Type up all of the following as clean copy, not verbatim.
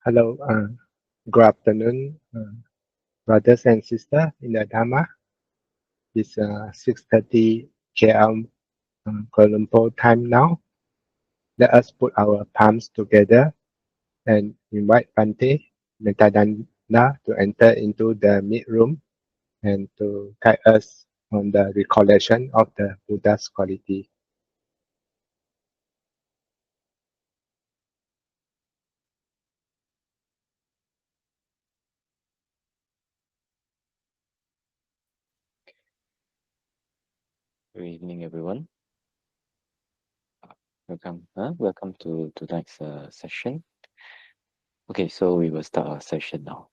Hello, good afternoon, brothers and sisters in the Dhamma. It's 6:30 km Kuala Lumpur time now. Let us put our palms together and invite Bante Metadanda to enter into the mid room and to guide us on the recollection of the Buddha's quality. Good evening, everyone. Welcome to tonight's session. Okay, so we will start our session now.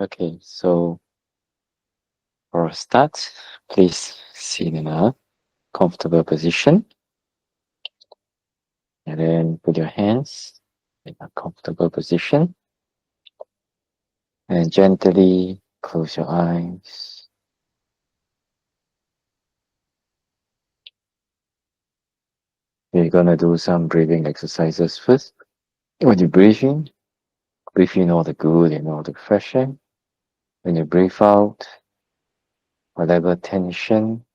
Okay, so for a start, please sit in a comfortable position, and then put your hands in a comfortable position, and gently close your eyes. We're gonna do some breathing exercises first. When you breathe in all the good and all the fresh air. When you breathe out, whatever tension,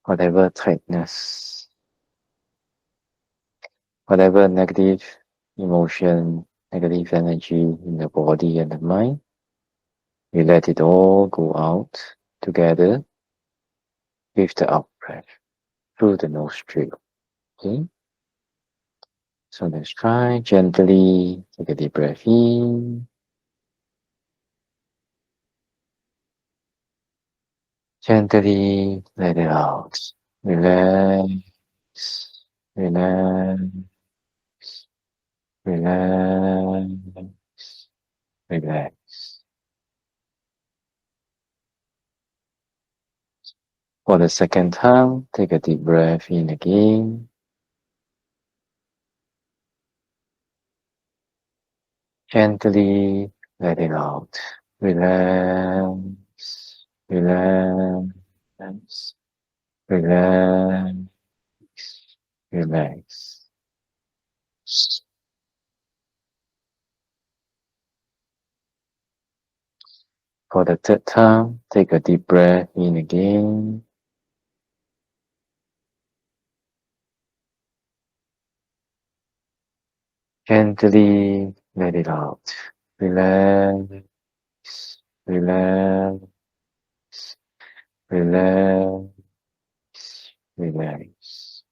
whatever tightness, whatever negative emotion, negative energy in the body and the mind, you let it all go out together with the out breath through the nostril. Okay? So let's try gently take a deep breath in. Gently let it out. Relax, relax, relax, relax. For the second time, take a deep breath in again. Gently let it out. Relax, relax, relax, relax. For the third time, take a deep breath in again. Gently let it out. Relax, relax, relax, relax.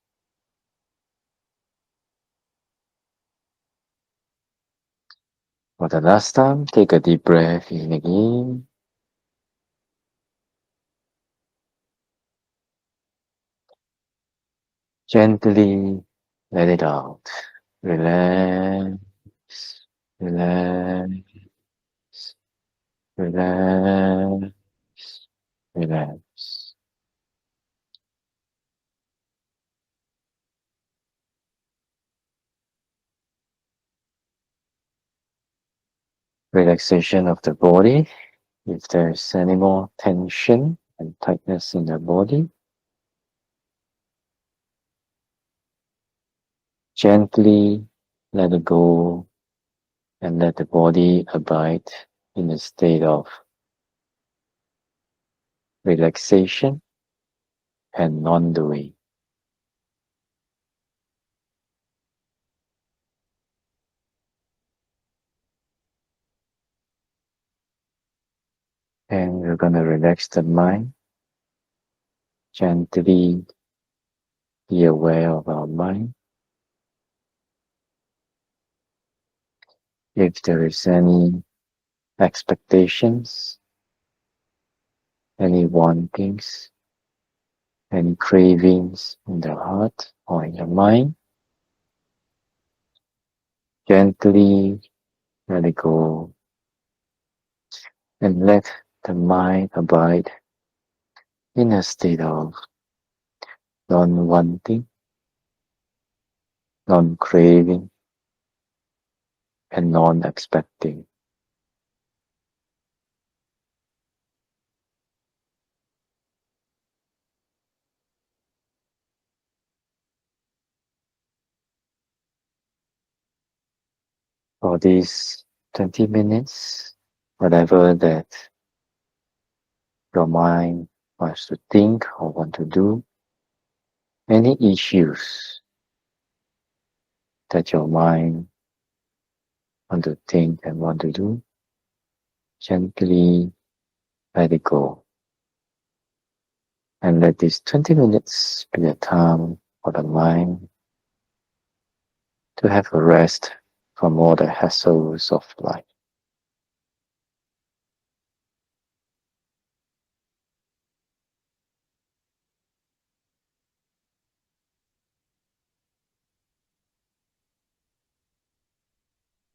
For the last time, take a deep breath in again. Gently let it out. Relax, relax, relax, relax. Relaxation of the body. If there's any more tension and tightness in the body, gently let it go and let the body abide in a state of relaxation and non-doing. And we're going to relax the mind. Gently be aware of our mind. If there is any expectations, any wantings, any cravings in the heart or in the mind, gently let it go and let the mind abide in a state of non-wanting, non-craving, and non-expecting. For these 20 minutes, whatever that your mind wants to think or want to do, any issues that your mind want to think and want to do, gently let it go. And let these 20 minutes be a time for the mind to have a rest from all the hassles of life.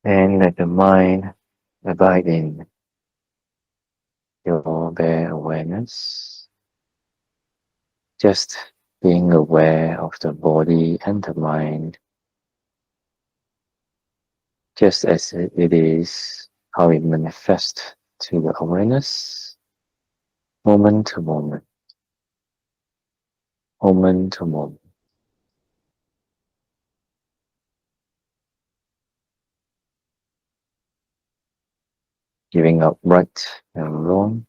And let the mind abide in your bare awareness, just being aware of the body and the mind, just as it is, how it manifests to the awareness, moment to moment, moment to moment. Giving up right and wrong,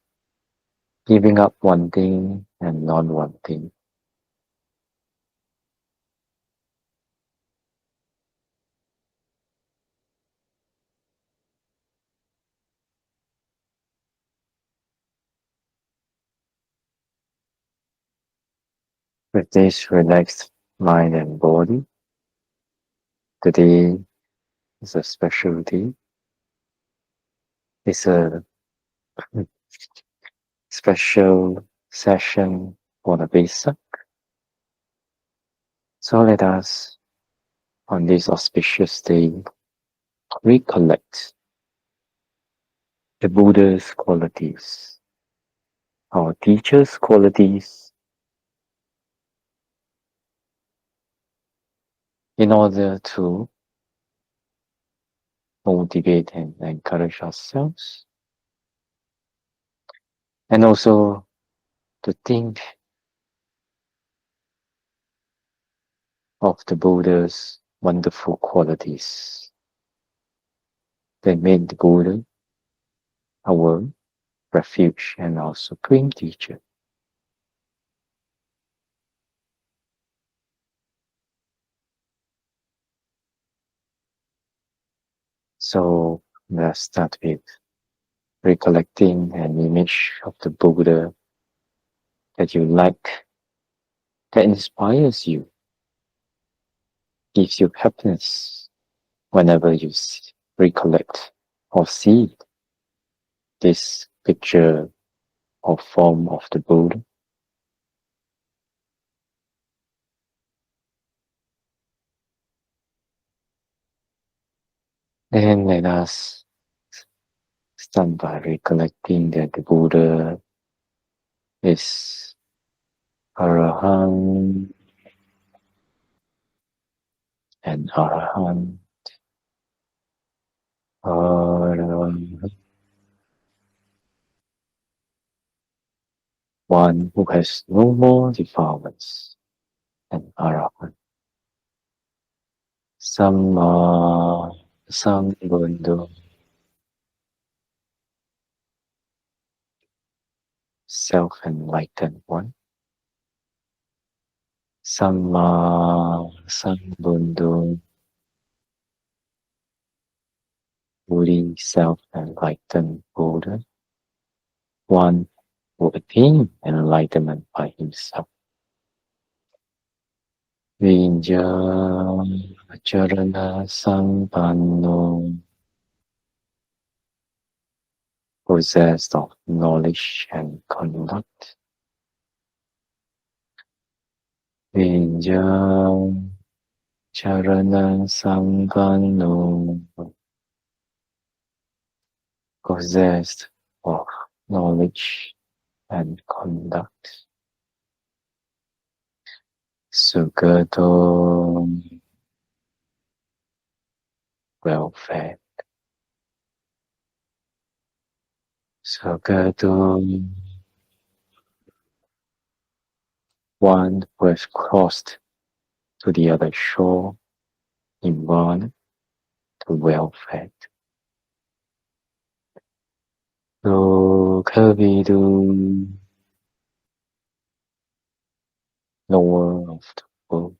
giving up one thing and not one thing. With this relaxed mind and body, today is a special day. It's a special session for the Vesak. So let us, on this auspicious day, recollect the Buddha's qualities, our teacher's qualities, in order to motivate and encourage ourselves, and also to think of the Buddha's wonderful qualities that made the Buddha our refuge and our supreme teacher. So let's start with recollecting an image of the Buddha that you like, that inspires you, gives you happiness whenever you recollect or see this picture or form of the Buddha. Then let us start by recollecting that the Buddha is Arahant and Arahant. Arahant. One who has no more defilements, and Arahant. Samma Sambuddha, self-enlightened one. Samma Sambuddha, fully self-enlightened Buddha, one who attained enlightenment by himself. Vinja Charana Sampanno, possessed of knowledge and conduct. Vinja Charana Sampanno, possessed of knowledge and conduct. Sugato, well-fed. Sugato, one who has crossed to the other shore, Nirvana, well-fed. Lokavidu, knower of the world.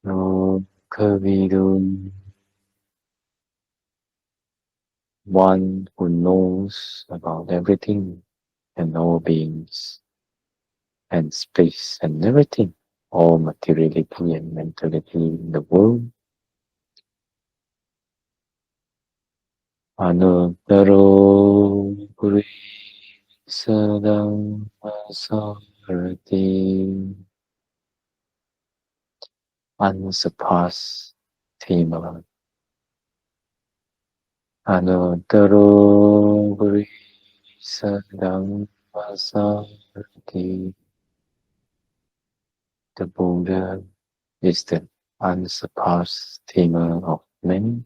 Lokavidu, one who knows about everything and all beings and space and everything, all materiality and mentality in the world. Anuttaro Purisa Dhammasarati, unsurpassed Dhamma. Anuttaro Purisa Dhammasarati. The Buddha is the unsurpassed Dhamma of men.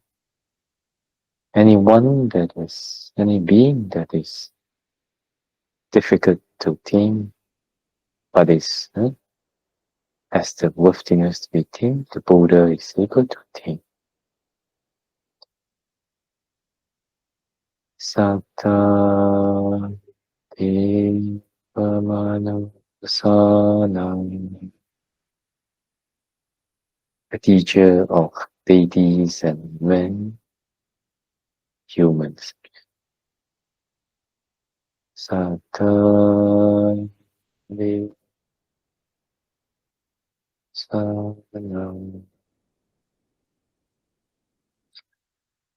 Any being that is difficult to tame, but has the worthiness to be tamed, the Buddha is able to tame. Satta te pamanasanam, a teacher of deities and men, humans. Satta te sanam.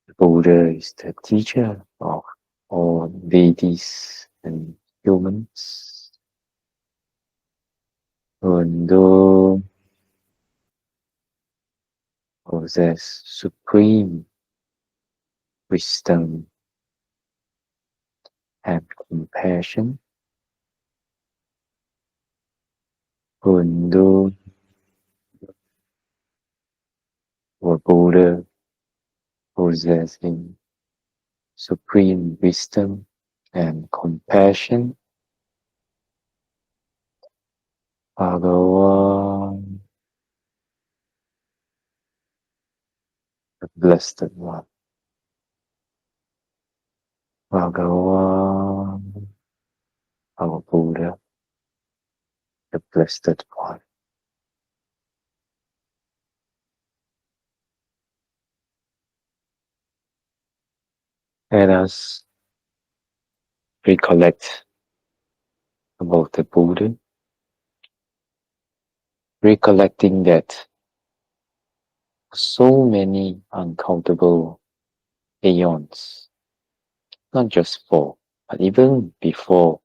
The Buddha is the teacher of all deities and humans. Who possess supreme wisdom and compassion. Who or Buddha possessing supreme wisdom and compassion. Bhagavan, the Blessed One. Bhagavan, our Buddha, the Blessed One. Let us recollect about the Buddha, recollecting that so many uncountable aeons, not just 4, but even before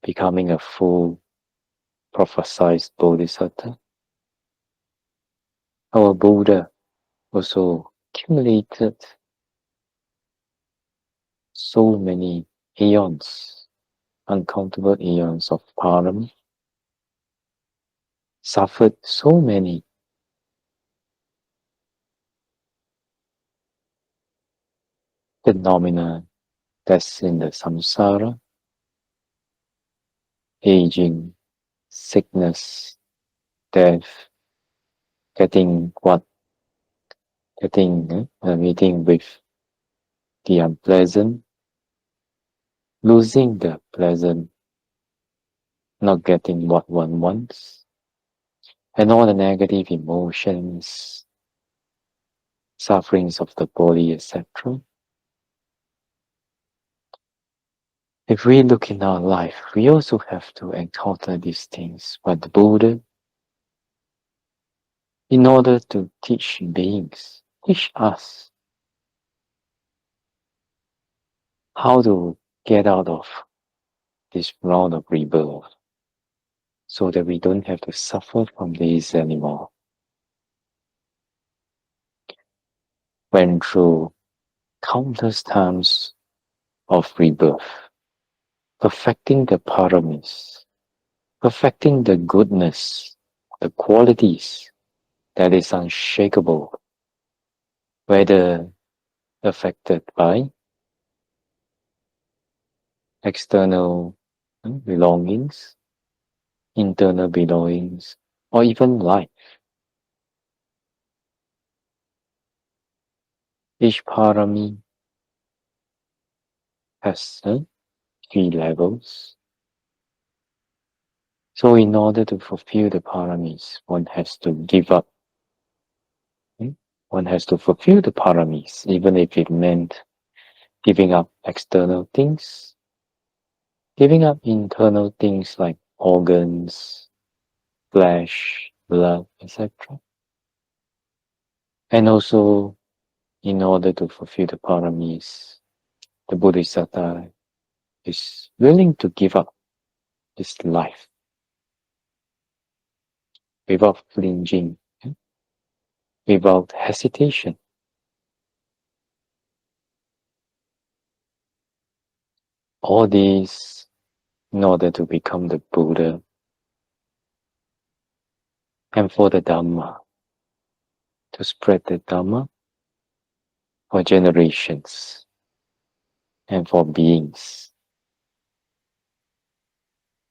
becoming a full prophesied Bodhisattva, our Buddha also accumulated so many aeons, uncountable aeons of param, suffered so many phenomena that's in the samsara, aging, sickness, death, meeting with the unpleasant, losing the pleasant, not getting what one wants, and all the negative emotions, sufferings of the body, etc. If we look in our life, we also have to encounter these things. But the Buddha, in order to teach beings, teach us how to get out of this round of rebirth, so that we don't have to suffer from this anymore. Went through countless times of rebirth, perfecting the paramis, perfecting the goodness, the qualities that is unshakable, whether affected by external belongings, internal belongings, or even life. Each parami has 3 levels. So in order to fulfill the paramis, one has to give up. One has to fulfill the paramis, even if it meant giving up external things, giving up internal things like organs, flesh, blood, etc. And also, in order to fulfill the paramis, the Bodhisattva is willing to give up his life without flinching, without hesitation. All these in order to become the Buddha and for the Dhamma, to spread the Dhamma for generations and for beings.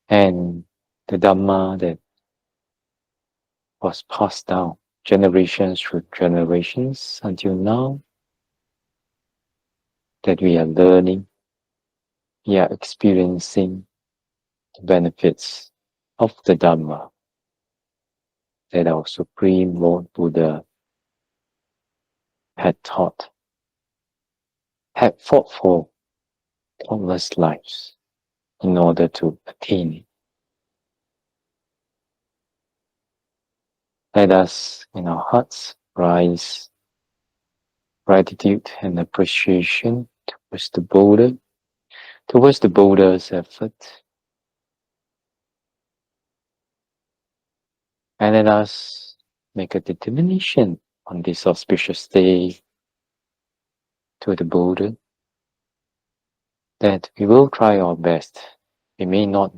And the Dhamma that was passed down generations through generations until now, that we are learning, we are experiencing the benefits of the Dhamma that our Supreme Lord Buddha had taught, had fought for countless lives in order to attain it. Let us, in our hearts, rise gratitude and appreciation towards the Buddha's effort. And let us make a determination on this auspicious day to the Buddha that we will try our best. We may not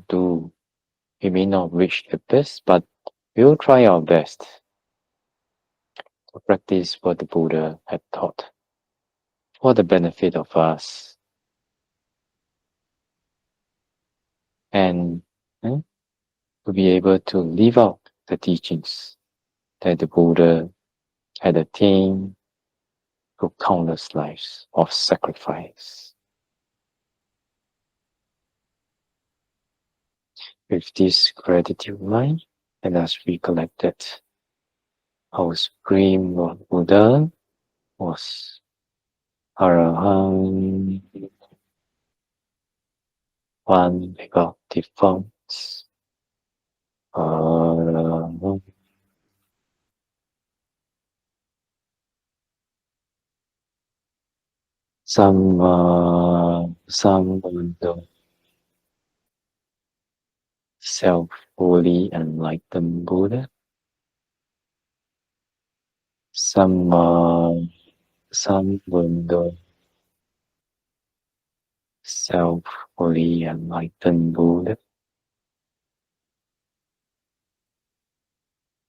reach the best, but we will try our best to practice what the Buddha had taught for the benefit of us. And to be able to live out the teachings that the Buddha had attained through countless lives of sacrifice. With this gratitude mind, let us recollect that our Supreme Lord Buddha was Arahant, one without defaults. Arahant. Sambuddha, self-fully enlightened Buddha. Sambuddha, self-fully enlightened Buddha.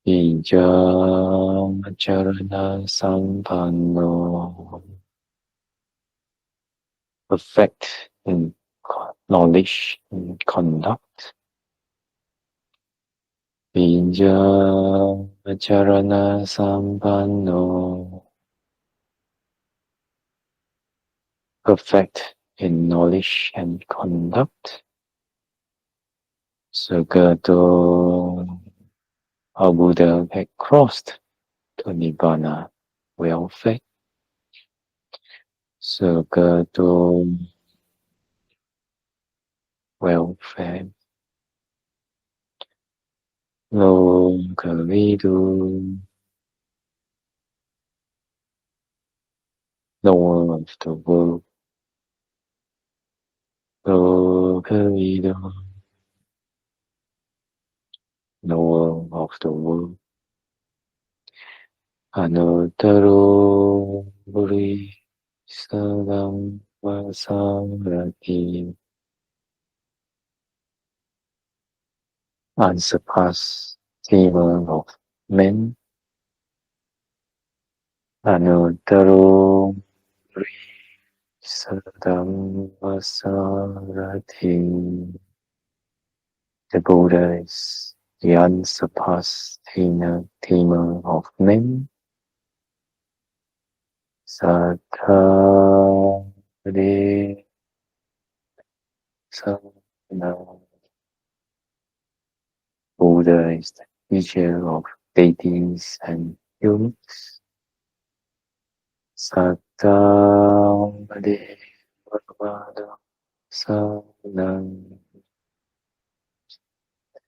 Ijamacharana sampanno, perfect in knowledge and conduct. Ijamacharana sampanno, perfect in knowledge and conduct. Sagato, our Buddha had crossed to Nibbana welfare. Sagato, welfare. Lokavidu, Lord of the world. Lokavidu, Lord of the world. Anuttaro Buri Sadam Vasamrati, unsurpassed tamer of men. Anuttaro Buri Sadam Vasamrati, the Buddha is the unsurpassed tamer of men. Sattha de Samana. Buddha is the teacher of deities and humans. Sattha de Samana.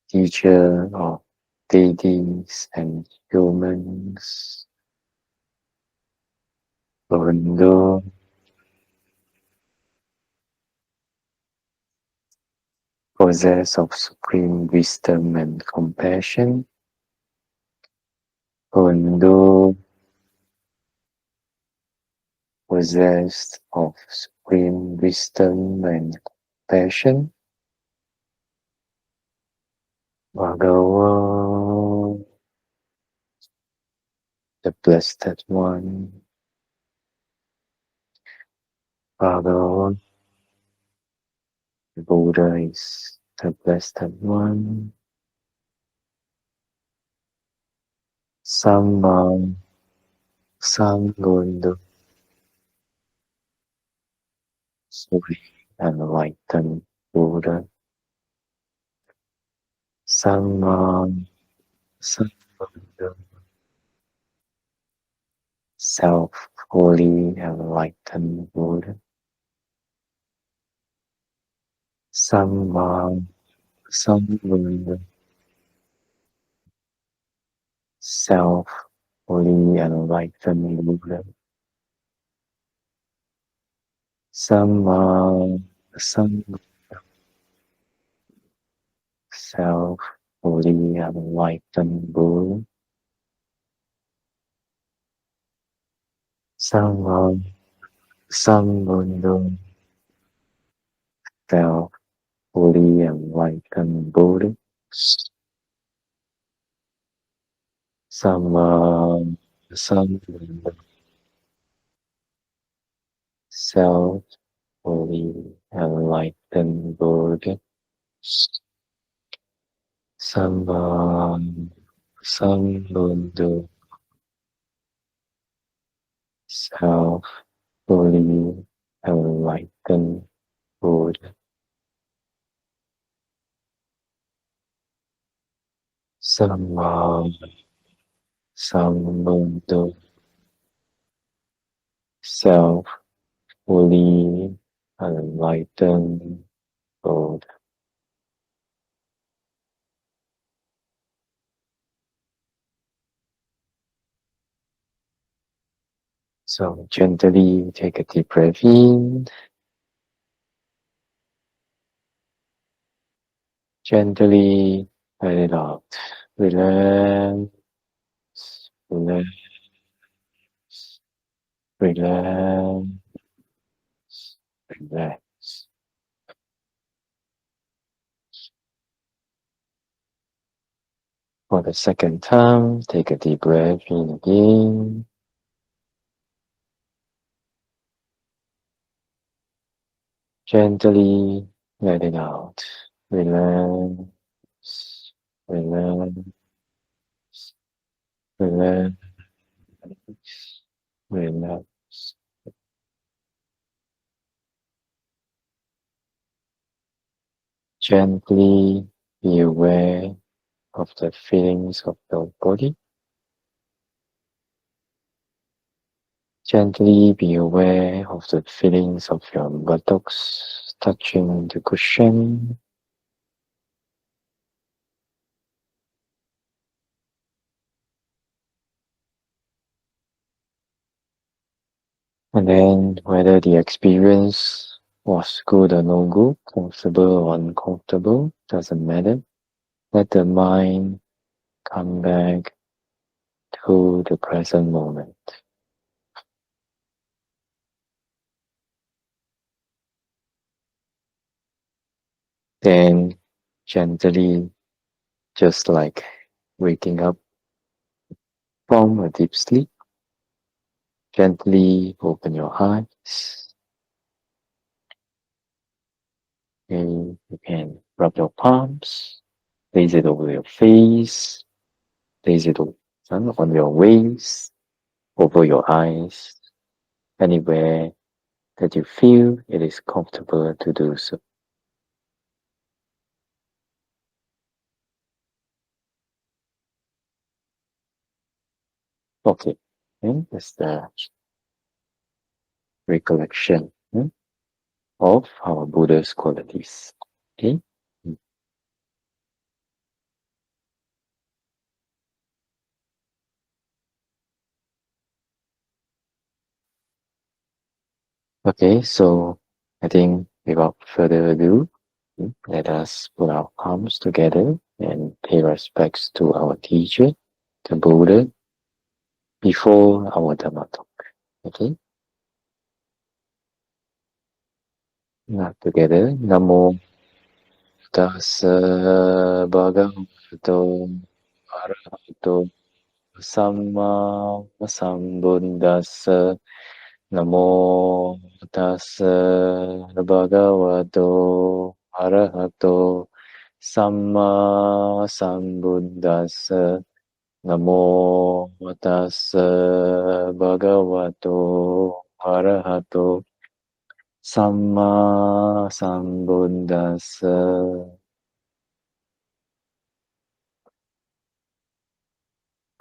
Teacher of deities and humans. Buddha possessed of supreme wisdom and compassion. Buddha possessed of supreme wisdom and compassion. Bhagavan, the Blessed One. Bhagavan, the Buddha is the Blessed One. Samma Sambuddha, fully enlightened Buddha. Samma Sambuddha, self-fully enlightened Buddha. Samma Sambuddha, self-fully enlightened Buddha. Samma Sambuddha, self-fully enlightened Buddha. Samma Sambuddha, self-fully enlightened Buddha. Samma Sambuddha, self-fully enlightened Buddha. Samma Sambuddha, self-fully enlightened Buddha. Samma Sambuddha, self-fully enlightened Buddha. So gently take a deep breath in. Gently let it out. Relax, relax, relax, relax. For the second time, take a deep breath in again. Gently let it out. Relax, relax, relax, relax. Gently be aware of the feelings of your body. Gently be aware of the feelings of your buttocks touching the cushion. And then whether the experience was good or no good, comfortable or uncomfortable, doesn't matter. Let the mind come back to the present moment. Then gently, just like waking up from a deep sleep, gently open your eyes. And you can rub your palms, place it over your face, place it on your waist, over your eyes. anywhere that you feel it is comfortable to do so. Okay, and that's the recollection of our Buddha's qualities. Okay. Okay, so I think without further ado, let us put our palms together and pay respects to our teacher, the Buddha, before our Dhamma Talk. Okay? Now together, Namo Tassa Bhagavato Arahato Samma Sambuddhassa. Namo Tassa Bhagavato Arahato Samma Sambuddhassa. Namo Tassa Bhagavato Arahato Samma Sambuddhassa.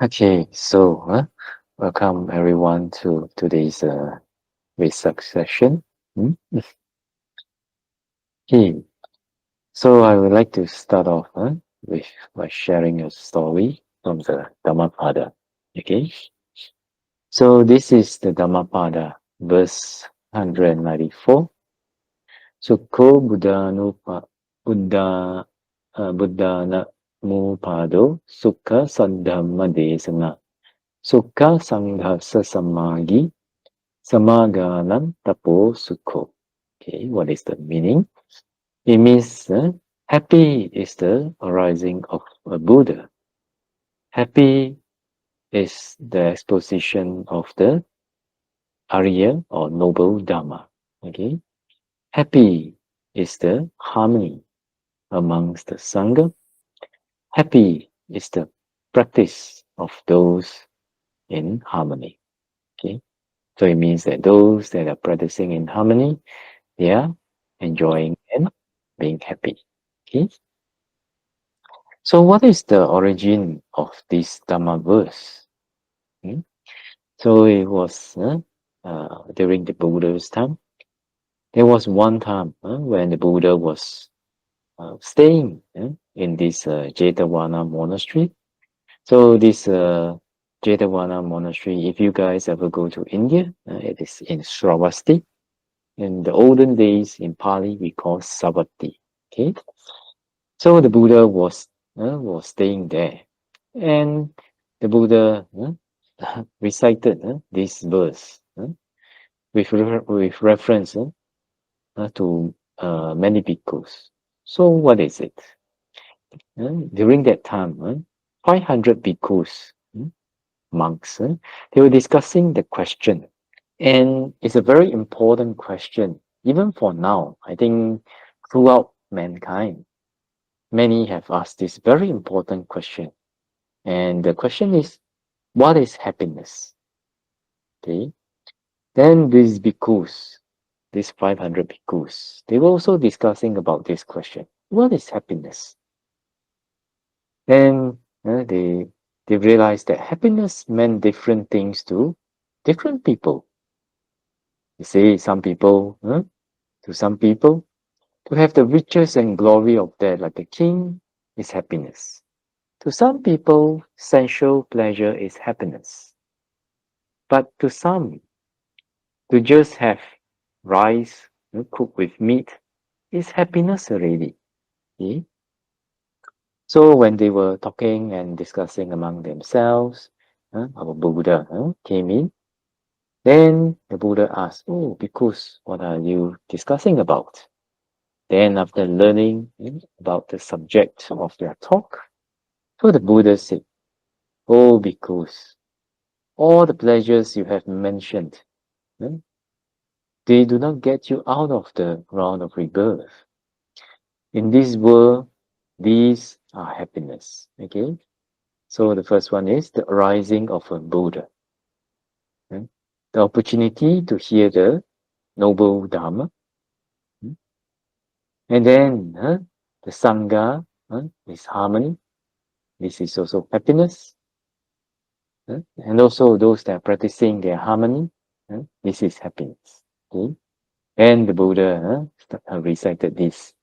Okay, so welcome everyone to today's Wesak session. Okay, so I would like to start off with by sharing a story from the Dhammapada. Okay, so this is the Dhammapada Verse 194. Sukho Buddhana Mupado Sukha Saddhamma Desana Sukha Sanghasa Samagi Samaganam Tapo Sukho. Okay, what is the meaning? It means happy is the arising of a Buddha. Happy is the exposition of the Arya or noble Dhamma. Okay, happy is the harmony amongst the Sangha. Happy is the practice of those in harmony. Okay, so it means that those that are practicing in harmony, they are enjoying and being happy. Okay. So what is the origin of this Dhamma verse? So it was during the Buddha's time. There was one time when the Buddha was staying in this Jetavana monastery. So this Jetavana monastery, if you guys ever go to India, it is in Sravasti. In the olden days in Pali, we call Savatthi. Okay, so the Buddha was staying there, and the Buddha recited this verse with reference to many bhikkhus. So what is it? During that time, 500 bhikkhus, monks, they were discussing the question. And it's a very important question, even for now. I think throughout mankind, many have asked this very important question. And the question is, what is happiness? Okay. Then these bhikkhus, these 500 bhikkhus, they were also discussing about this question. What is happiness? Then they realized that happiness meant different things to different people. You see, some people, to some people, to have the riches and glory of that like a king is happiness. To some people, sensual pleasure is happiness. But to some, to just have rice cooked with meat is happiness already. See? So when they were talking and discussing among themselves, our Buddha came in. Then the Buddha asked, "Oh, bhikkhus, what are you discussing about?" Then after learning about the subject of their talk, so the Buddha said, "Oh, bhikkhus, all the pleasures you have mentioned, they do not get you out of the round of rebirth. In this world, these are happiness." Okay? So the first one is the arising of a Buddha. the opportunity to hear the noble Dhamma. And then the Sangha is harmony. This is also happiness. And also those that are practicing their harmony, this is happiness. Okay? And the Buddha recited this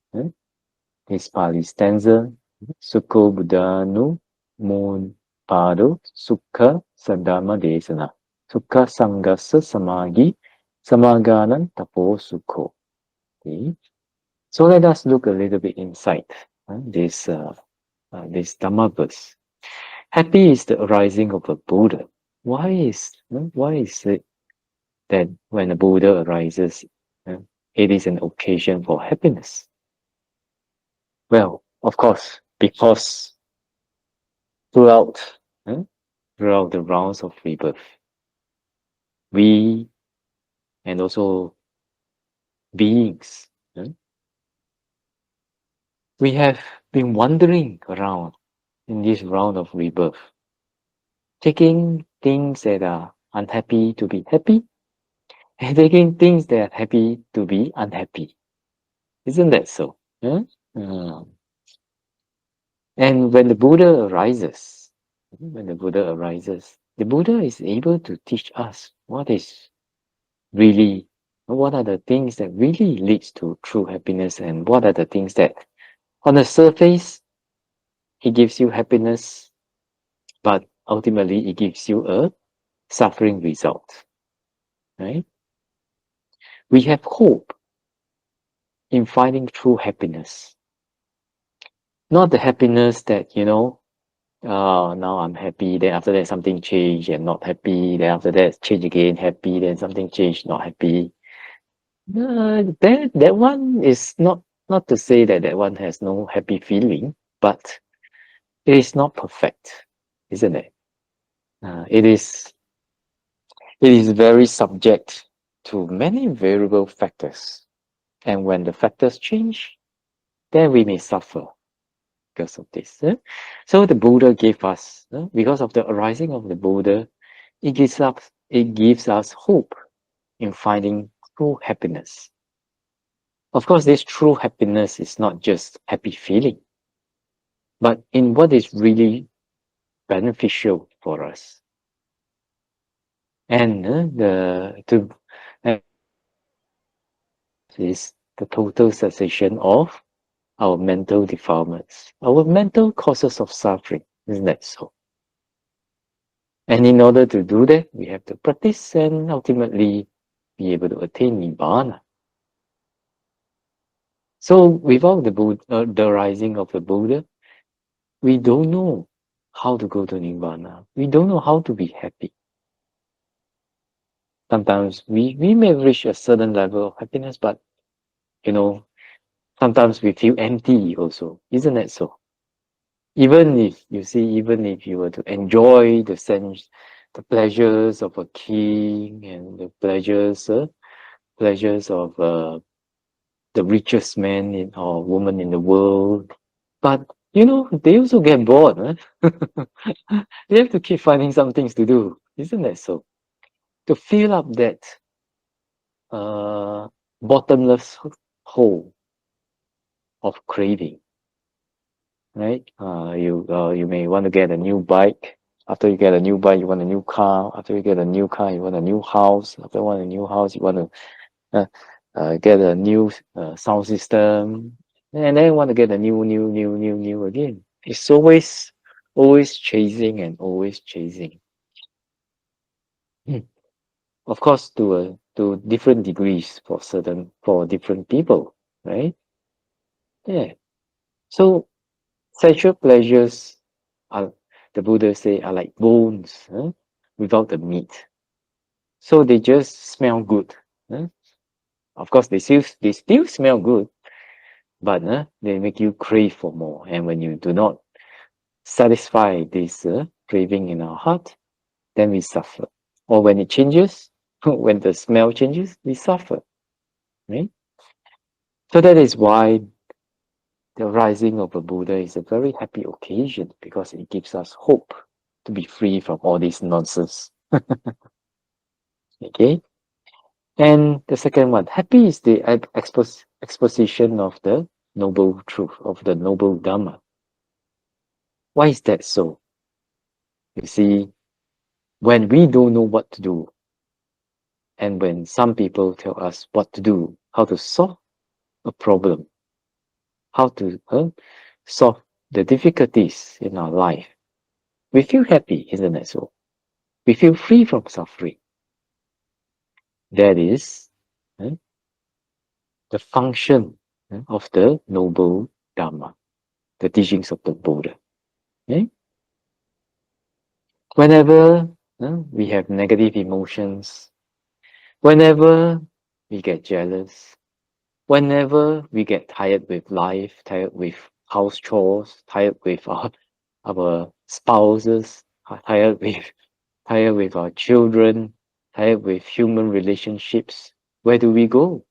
Pali stanza, Sukho Buddhanu Mon Pado Sukha Sadama Desana. Sukha Sangasa Samagi Samaganan Tapo Sukho. Okay? So let us look a little bit inside this Dhamma verse. Happy is the arising of a Buddha. Why is it that when a Buddha arises, it is an occasion for happiness? Well, of course, because throughout the rounds of rebirth, we and also beings, we have been wandering around in this round of rebirth, taking things that are unhappy to be happy, and taking things that are happy to be unhappy. Isn't that so? And when the Buddha arises, the Buddha is able to teach us what are the things that really leads to true happiness, and what are the things that on the surface it gives you happiness, but ultimately it gives you a suffering result. Right? We have hope in finding true happiness. Not the happiness that, now I'm happy, then after that something changed and not happy, then after that change again, happy, then something changed, not happy. That one is not to say that one has no happy feeling, but it is not perfect, isn't it? It is very subject to many variable factors, and when the factors change, then we may suffer because of this. So the Buddha gave us, because of the arising of the Buddha, it gives us hope in finding true happiness. Of course, this true happiness is not just happy feeling, but in what is really beneficial for us. And is the total cessation of our mental defilements, our mental causes of suffering. Isn't that so? And in order to do that, we have to practice and ultimately be able to attain Nibbana. So without the rising of the Buddha, we don't know how to go to Nibbana. We don't know how to be happy. Sometimes we may reach a certain level of happiness, but sometimes we feel empty also. Isn't that so? Even if you were to enjoy the pleasures of a king and the pleasures of the richest man or woman in the world, but they also get bored. They have to keep finding some things to do. Isn't that so? To fill up that bottomless hole of craving, right? You may want to get a new bike. After you get a new bike, you want a new car. After you get a new car, you want a new house. After you want a new house, you want to get a new sound system, and then you want to get a new again. It's always chasing and always chasing. Of course, to different degrees for different people, right? Yeah. So sensual pleasures are, the Buddha say, are like bones without the meat. So they just smell good. Of course, they still smell good, but they make you crave for more. And when you do not satisfy this craving in our heart, then we suffer. Or when it changes, when the smell changes, we suffer. Right? So that is why the rising of a Buddha is a very happy occasion, because it gives us hope to be free from all this nonsense. Okay? And the second one, happy is the exposition of the noble truth, of the noble Dhamma. Why is that so? You see, when we don't know what to do, and when some people tell us what to do, how to solve a problem, how to solve the difficulties in our life, we feel happy, isn't it so? We feel free from suffering. That is the function of the noble Dhamma, the teachings of the Buddha. Okay? Whenever we have negative emotions, whenever we get jealous, whenever we get tired with life, tired with house chores, tired with our spouses, tired with our children, tired with human relationships, where do we go?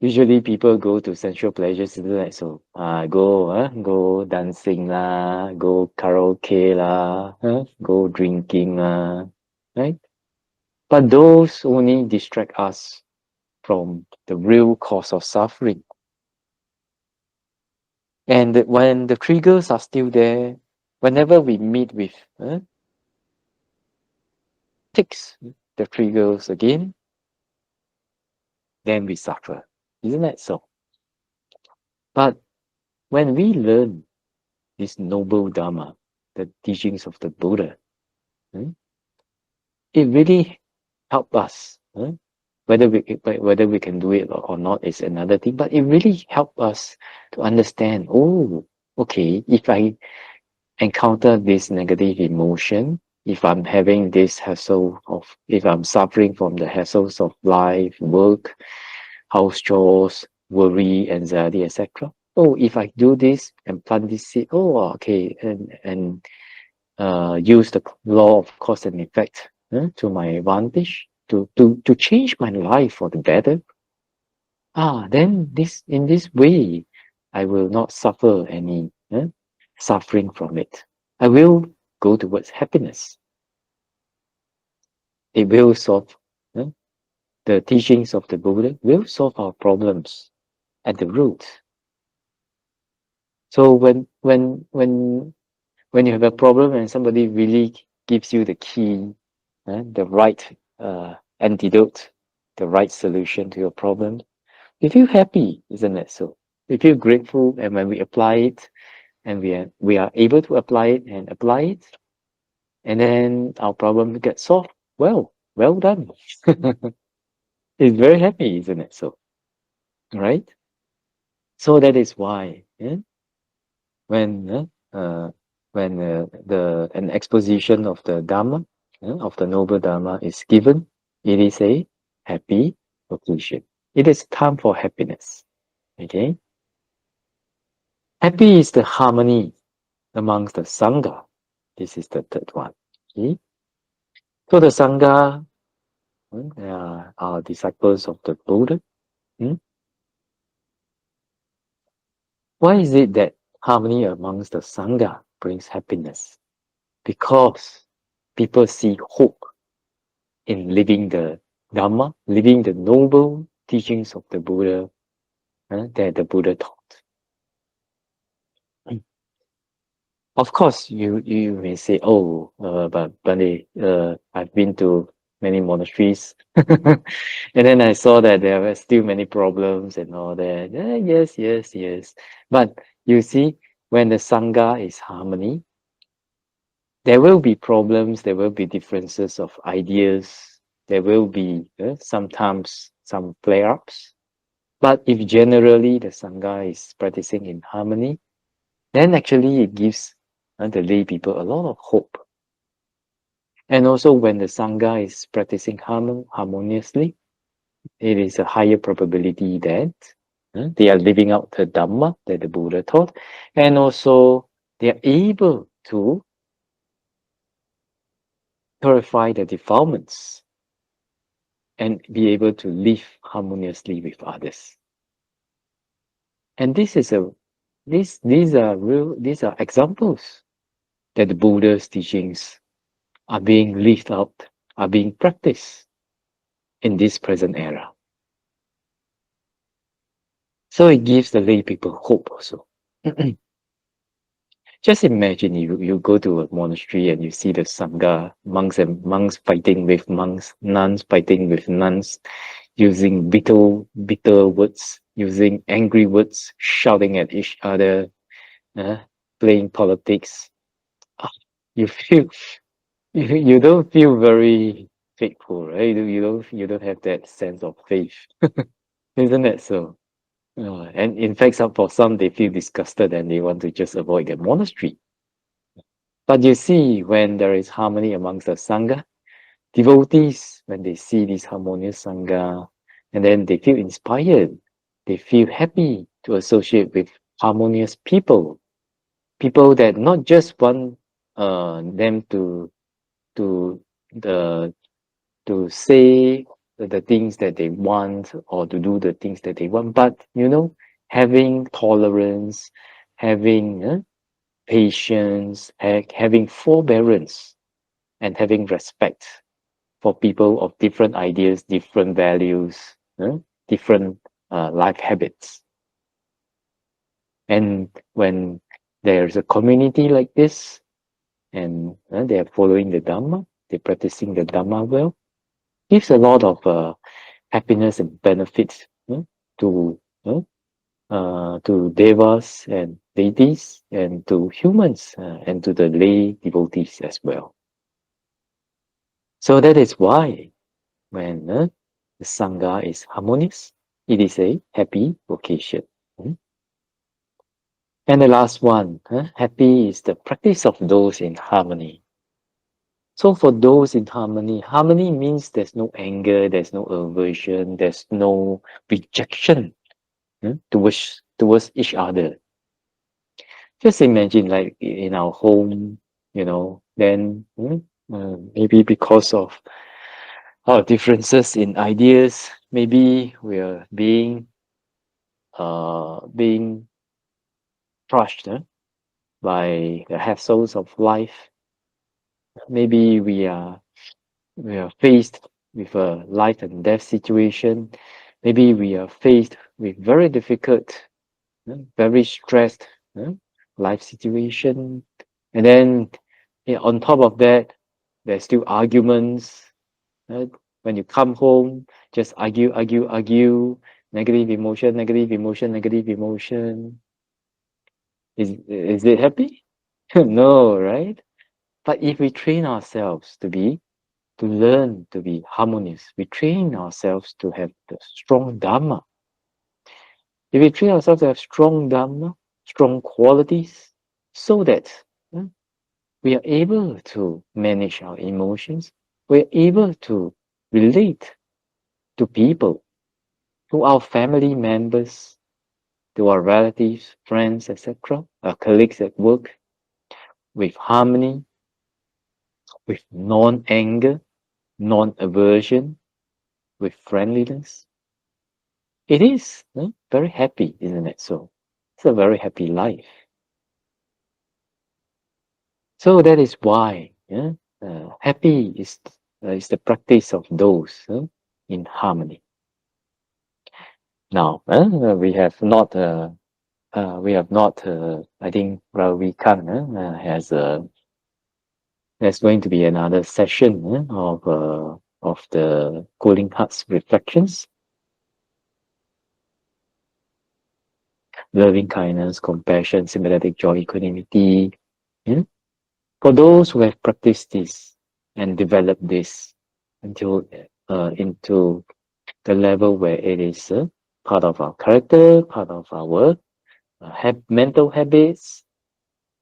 Usually people go to sensual pleasures, isn't it? So go dancing lah, go karaoke lah, go drinking lah, right? But those only distract us from the real cause of suffering. And when the triggers are still there, whenever we meet with ticks, the triggers again, then we suffer. Isn't that so? But when we learn this noble Dhamma, the teachings of the Buddha, it really helps us. Whether we can do it or not is another thing, but it really helps us to understand, oh, okay, if I encounter this negative emotion, if I'm having this hassle if I'm suffering from the hassles of life, work, house chores, worry, anxiety, etc. Oh, if I do this and plant this seed, oh, okay, and use the law of cause and effect to my advantage to change my life for the better. Then in this way, I will not suffer any suffering from it. I will go towards happiness. It will solve the teachings of the Buddha will solve our problems at the root. So when you have a problem and somebody really gives you the key, the right antidote, the right solution to your problem, we feel happy, isn't it so? We feel grateful, and when we apply it, and we are able to apply it, and then our problem gets solved. Well done. It's very happy, isn't it so? Right? So that is why when an exposition of the Dhamma, of the noble Dhamma is given, it is a happy occasion. It is time for happiness. Okay? Happy is the harmony amongst the Sangha. This is the third one. Okay? So the Sangha are disciples of the Buddha. Why is it that harmony amongst the Sangha brings happiness? Because people see hope in living the Dhamma, living the noble teachings of the Buddha that the Buddha taught. Of course, you may say, but Bande, I've been to many monasteries, and then I saw that there were still many problems and all that. Yes. But you see, when the Sangha is harmony, there will be problems, there will be differences of ideas, there will be sometimes some flare-ups. But if generally the Sangha is practicing in harmony, then actually it gives the lay people a lot of hope. And also when the Sangha is practicing harmoniously, it is a higher probability that they are living out the Dhamma that the Buddha taught, and also they are able to purify the defilements and be able to live harmoniously with others. And these are examples that the Buddha's teachings are being lived out, are being practiced in this present era. So it gives the lay people hope also. Just imagine you go to a monastery and you see the Sangha, monks fighting with monks, nuns fighting with nuns, using bitter words, using angry words, shouting at each other, playing politics. You feel you don't feel very faithful, right? You don't have that sense of faith, isn't that so? And in fact, for some, they feel disgusted and they want to just avoid the monastery. But you see, when there is harmony amongst the Sangha, devotees, when they see this harmonious Sangha, and then they feel inspired, they feel happy to associate with harmonious people that not just want them to the to say the things that they want or to do the things that they want, but having tolerance, having patience, having forbearance, and having respect for people of different ideas, different values, different life habits. And when there's a community like this, and they are following the Dhamma, they're practicing the Dhamma well, gives a lot of happiness and benefits to devas and deities, and to humans, and to the lay devotees as well. So that is why when the Sangha is harmonious, it is a happy vocation. And the last one, happy is the practice of those in harmony. So for those in harmony, harmony means there's no anger, there's no aversion, there's no rejection towards each other. Just imagine, like in our home, then maybe because of our differences in ideas, maybe we are being crushed by the hassles of life. Maybe we are faced with a life and death situation. Maybe we are faced with very difficult, very stressed life situation. And then on top of that, there's still arguments. When you come home, just argue, negative emotion, negative emotion, negative emotion. Is it happy? No, right? But if we train ourselves to learn to be harmonious, we train ourselves to have the strong Dhamma. If we train ourselves to have strong Dhamma, strong qualities, so that we are able to manage our emotions, we are able to relate to people, to our family members, to our relatives, friends, etc., our colleagues at work, with harmony, with non-anger, non-aversion, with friendliness. It is very happy, isn't it so? It's a very happy life. So that is why happy is the practice of those in harmony. Now, we have not, I think Ravi Khan there's going to be another session of the CoolingHearts Reflections. Loving kindness, compassion, sympathetic joy, equanimity. For those who have practiced this and developed this until into the level where it is part of our character, part of our mental habits,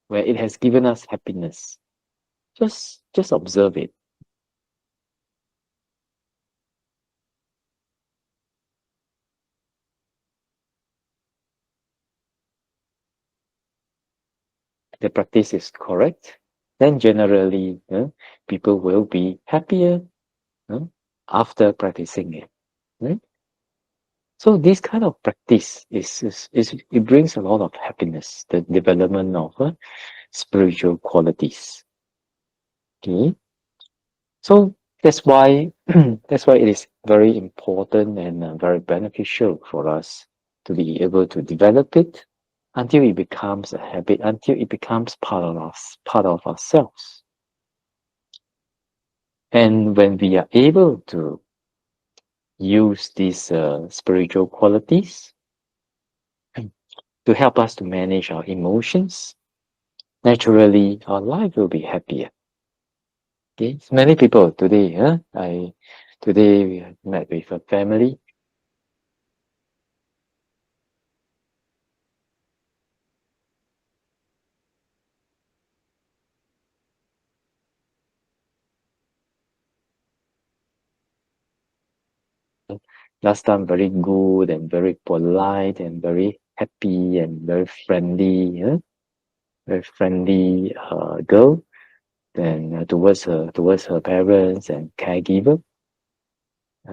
where it has given us happiness. Just observe it. The practice is correct, then generally people will be happier after practicing it. So this kind of practice it brings a lot of happiness, the development of spiritual qualities. Okay, so That's why it is very important and very beneficial for us to be able to develop it until it becomes a habit, until it becomes part of us, part of ourselves. And when we are able to use these spiritual qualities to help us to manage our emotions, naturally our life will be happier. Okay, so many people today, today we met with a family. Last time very good and very polite and very happy and very friendly, very friendly girl. Then towards her parents and caregiver.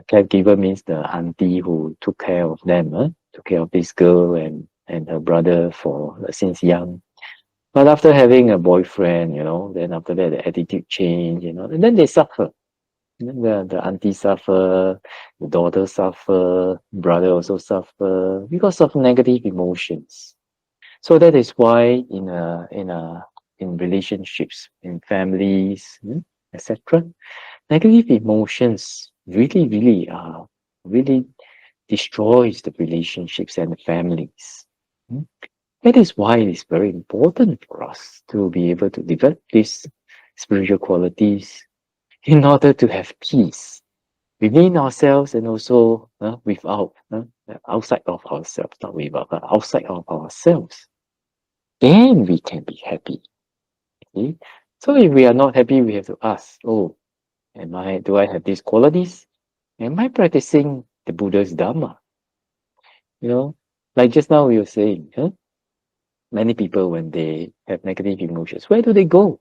Caregiver means the auntie who took care of them, took care of this girl and her brother for since young. But after having a boyfriend, then after that the attitude change, and then they suffer. The auntie suffer, the daughter suffer, brother also suffer because of negative emotions. So that is why in relationships, in families, etc., negative emotions really destroys the relationships and the families. Mm. That is why it is very important for us to be able to develop these spiritual qualities in order to have peace within ourselves and also without, outside of ourselves, not without, but outside of ourselves. Then we can be happy. Okay? So if we are not happy, we have to ask, do I have these qualities? Am I practicing the Buddha's Dhamma? Like just now we were saying, many people when they have negative emotions, where do they go?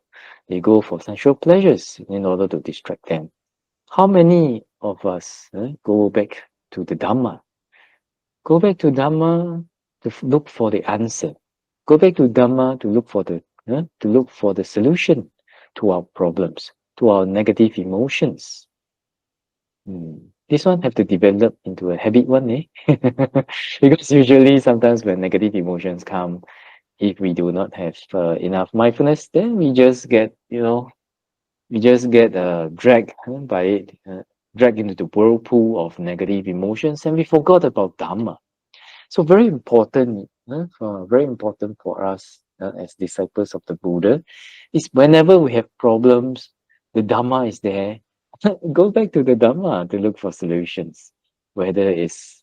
They go for sensual pleasures in order to distract them. How many of us go back to the Dhamma? Go back to Dhamma to look for the answer. Go back to Dhamma to look for the solution to our problems, to our negative emotions. This one have to develop into a habit one, because usually sometimes when negative emotions come, if we do not have enough mindfulness, then we just get dragged by it, dragged into the whirlpool of negative emotions, and we forgot about Dhamma. So very important for us as disciples of the Buddha is whenever we have problems, the Dhamma is there. Go back to the Dhamma to look for solutions, whether it's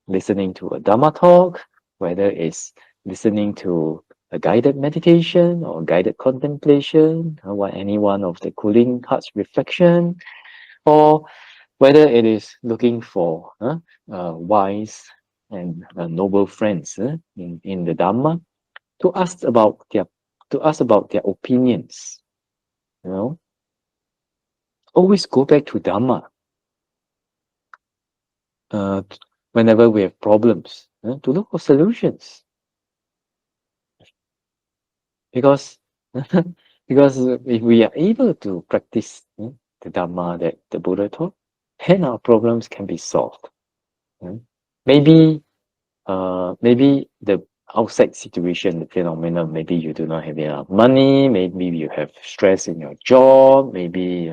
listening to a Dhamma talk, whether it's listening to a guided meditation or guided contemplation, or any one of the CoolingHearts reflection, or whether it is looking for wise and noble friends in the Dhamma to ask about their opinions. Always go back to Dhamma whenever we have problems to look for solutions. Because if we are able to practice the Dhamma that the Buddha taught, then our problems can be solved. Maybe the outside situation, the phenomenon, maybe you do not have enough money, maybe you have stress in your job, maybe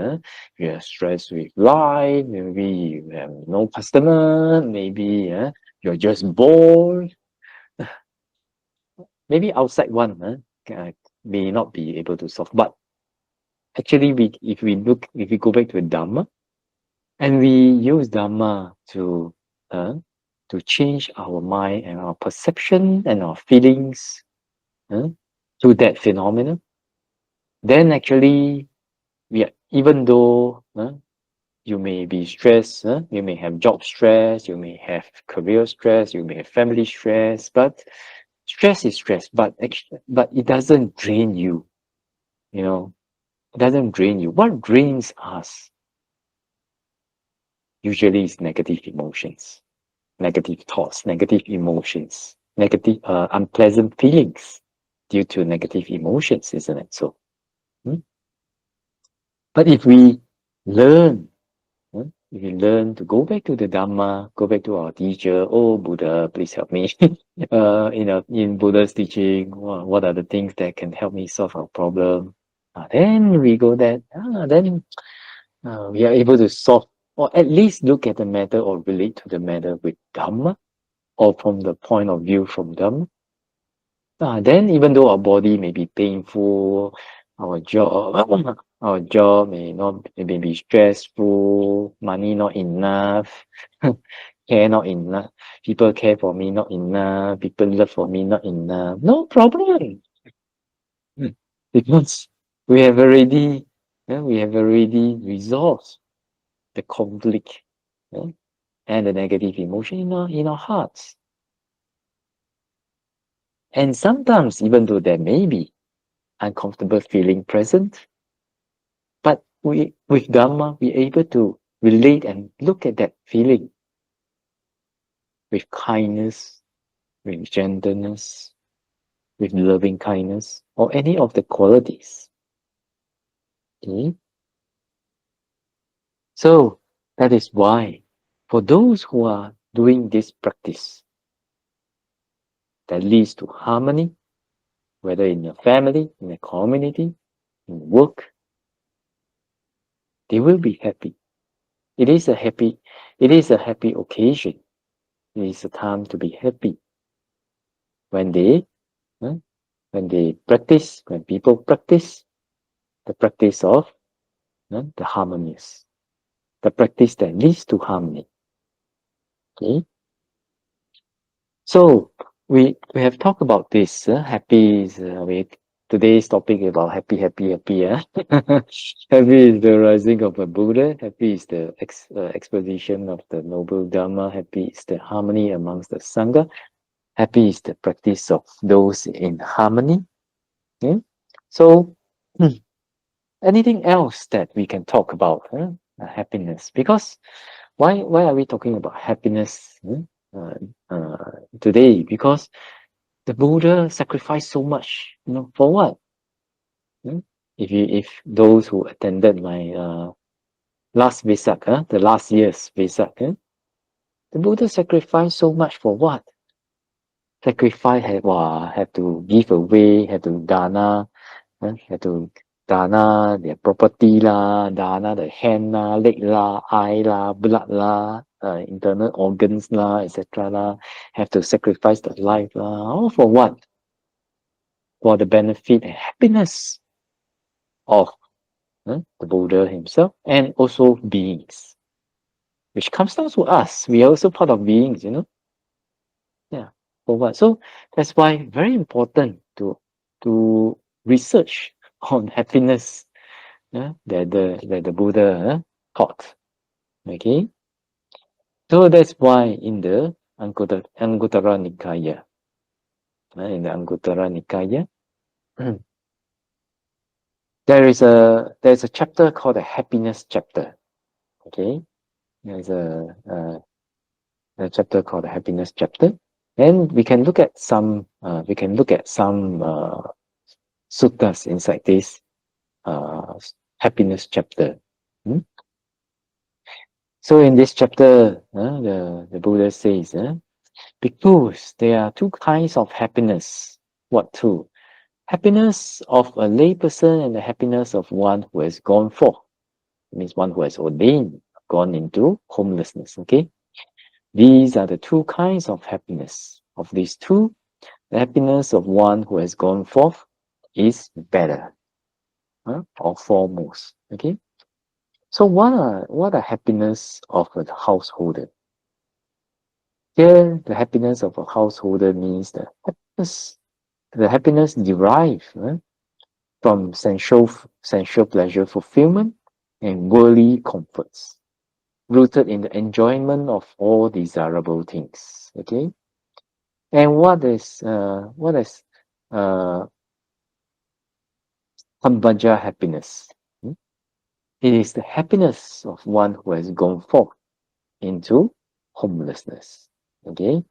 you have stress with life, maybe you have no customer, maybe you're just bored. Maybe outside one may not be able to solve, but actually if we go back to Dhamma and we use Dhamma to change our mind and our perception and our feelings to that phenomenon, then actually even though you may be stressed, you may have job stress, you may have career stress, you may have family stress, but stress is stress, but it doesn't drain you. It doesn't drain you. What drains us usually is negative emotions, negative thoughts, negative emotions, negative unpleasant feelings due to negative emotions, isn't it so? But if we learn. If you learn to go back to the Dhamma, go back to our teacher, oh Buddha, please help me. In Buddha's teaching, what are the things that can help me solve our problem? Then we go there, then we are able to solve, or at least look at the matter or relate to the matter with Dhamma, or from the point of view from Dhamma. Then even though our body may be painful, our job may be stressful, money not enough, care not enough, people care for me not enough, people love for me not enough. No problem. Because we have already resolved the conflict and the negative emotion in our hearts. And sometimes, even though there may be uncomfortable feeling present, but with Dhamma, we're able to relate and look at that feeling with kindness, with gentleness, with loving kindness, or any of the qualities. Okay? So that is why, for those who are doing this practice that leads to harmony, whether in your family, in a community, in work, they will be happy. It is a happy occasion. It is a time to be happy. When people practice the practice of the harmonious, the practice that leads to harmony. Okay. So we have talked about this. Happy is today's topic about happy. Happy is the rising of a Buddha. Happy is the exposition of the noble Dhamma. Happy is the harmony amongst the Sangha. Happy is the practice of those in harmony. Okay? So, anything else that we can talk about happiness? Because why are we talking about happiness today? Because the Buddha sacrificed so much, for what? If those who attended my last Vesak, the last year's Vesak, the Buddha sacrificed so much for what? Sacrifice have to give away, have to dana, have to dana their property lah, dana the hand lah, leg lah, eye lah, blood lah, internal organs lah, etc. lah, have to sacrifice the life lah. All for what? For the benefit and happiness of the Buddha himself and also beings, which comes down to us. We are also part of beings, Yeah. For what? So that's why very important to research on happiness that the Buddha taught. Okay. So that's why in the Anguttara Nikaya, there's a chapter called the happiness chapter. Okay, there's a chapter called the happiness chapter, and we can look at some suttas inside this happiness chapter. So in this chapter, the Buddha says, because there are two kinds of happiness. What two? Happiness of a layperson and the happiness of one who has gone forth. It means one who has ordained, gone into homelessness. Okay, these are the two kinds of happiness. Of these two, the happiness of one who has gone forth is better, or foremost. Okay. So what are happiness of a householder? Here, the happiness of a householder means the happiness derived from sensual pleasure fulfillment and worldly comforts, rooted in the enjoyment of all desirable things. Okay, and what is Sambhaja happiness? It is the happiness of one who has gone forth into homelessness. Okay,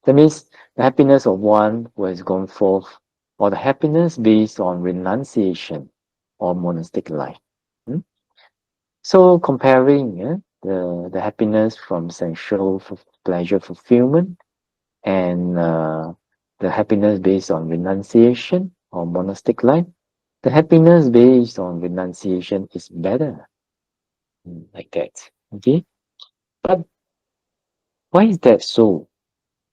that means the happiness of one who has gone forth, or the happiness based on renunciation or monastic life. So comparing the happiness from sensual pleasure fulfillment and the happiness based on renunciation or monastic life, the happiness based on renunciation is better, like that. Okay, but why is that so?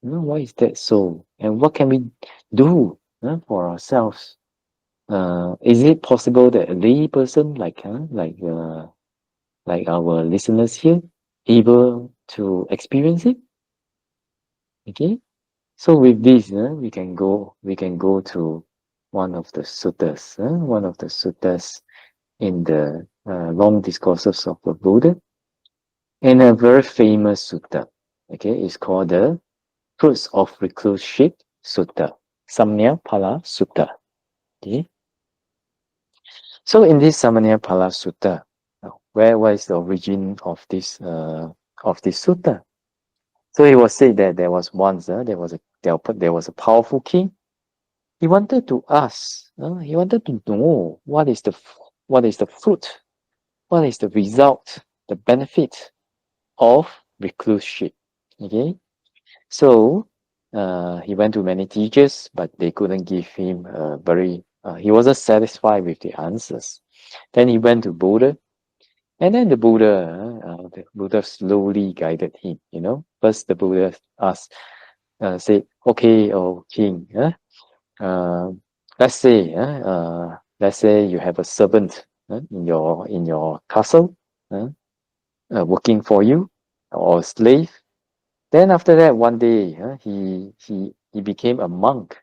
Why is that so? And what can we do for ourselves? Is it possible that a lay person like our listeners here able to experience it? Okay, so with this, we can go to one of the suttas, in the long discourses of the Buddha, and a very famous sutta. Okay, it's called the Fruits of Recluseship Sutta, Sāmaññaphala Sutta. Okay, so in this Sāmaññaphala Sutta, where is the origin of this sutta? So it was said that there was once there was a powerful king. He wanted to ask, he wanted to know what is the fruit, what is the result, the benefit of recluseship. Okay, so he went to many teachers, but they couldn't give him he wasn't satisfied with the answers. Then he went to Buddha, and then the Buddha slowly guided him. First the Buddha asked, said, "Okay, oh king, let's say you have a servant in your castle, working for you, or a slave. Then after that, one day he became a monk,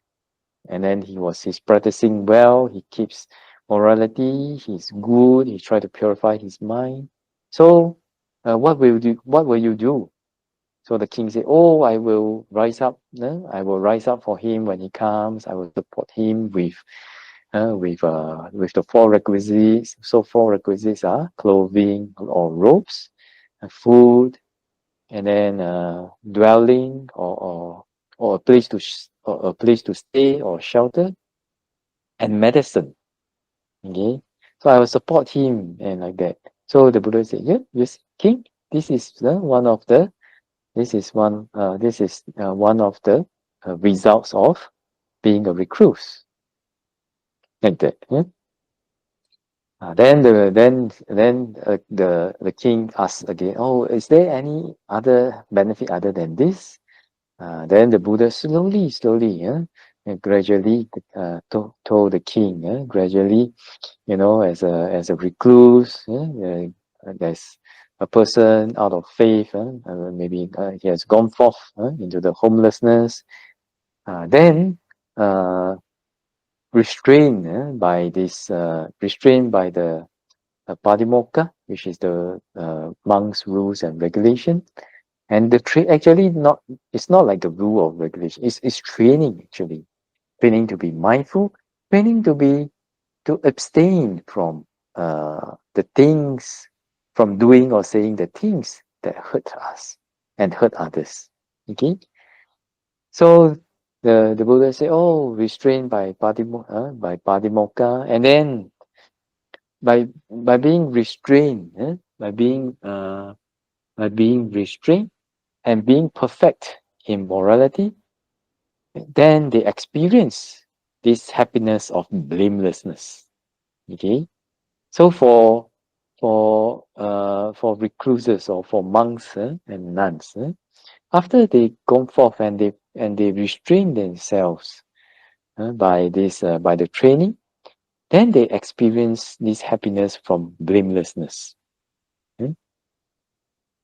and then he's practicing well. He keeps morality. He's good. He tried to purify his mind. So, what will you do?" So the king said, "Oh, I will rise up. I will rise up for him when he comes. I will support him with the four requisites." So four requisites are clothing or robes, food, and then dwelling or a place to stay or shelter, and medicine. Okay, so I will support him and like that. So the Buddha said, "Yeah, yes, king. This is one of the results of being a recluse." Like that. Yeah? The king asked again, "Oh, is there any other benefit other than this?" Then the Buddha slowly, and gradually told the king, gradually, as a recluse, there's a person out of faith, maybe he has gone forth into the homelessness, then restrained by the Padimokkha, which is the monk's rules and regulation. And it's not like the rule or regulation. It's training, actually. Training to be mindful, training to abstain from the things, from doing or saying the things that hurt us and hurt others. Okay? So the Buddha said, "Oh, restrained by Padimokkha, and then by being restrained, by being restrained and being perfect in morality, then they experience this happiness of blamelessness." Okay, so for recluses or for monks and nuns, after they go forth and they restrain themselves by the training, then they experience this happiness from blamelessness.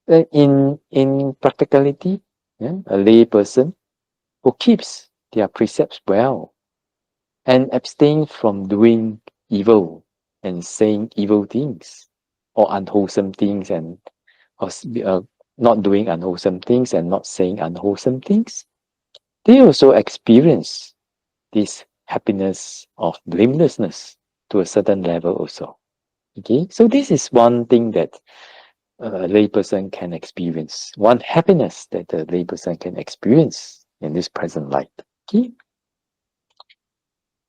In practicality, a lay person who keeps their precepts well and abstain from doing evil and saying evil things or unwholesome things, and not doing unwholesome things and not saying unwholesome things, they also experience this happiness of blamelessness to a certain level also. Okay, so this is one thing that a layperson can experience, one happiness that a layperson can experience in this present life. Okay.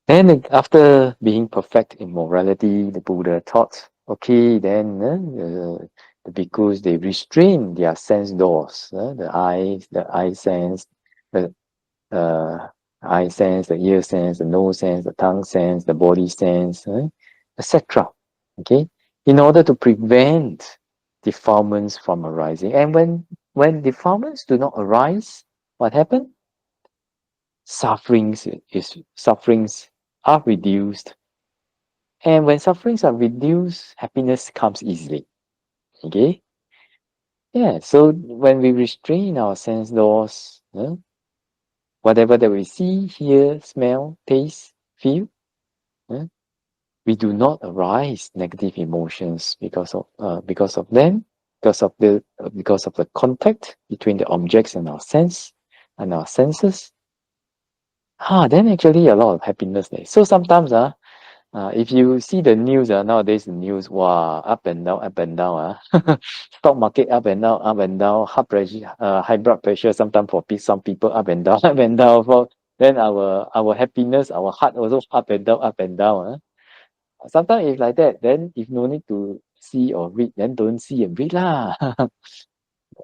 Then after being perfect in morality, the Buddha taught Okay, then the bhikkhus, they restrain their sense doors, the eye sense, the eye sense, the ear sense, the nose sense, the tongue sense, the body sense, etc. Okay, in order to prevent defilements from arising. And when defilements do not arise, what happens? Sufferings are reduced. And when sufferings are reduced, happiness comes easily. Okay? Yeah, so when we restrain our sense doors, whatever that we see, hear, smell, taste, feel, we do not arise negative emotions because of them, because of the contact between the objects and our senses. Then actually a lot of happiness there. So sometimes if you see the news nowadays, the news, wow, up and down. Stock market up and down, high blood pressure, sometimes for some people up and down, up and down. Then our happiness, our heart also up and down, up and down. Sometimes if like that, then if no need to see or read, then don't see and read lah.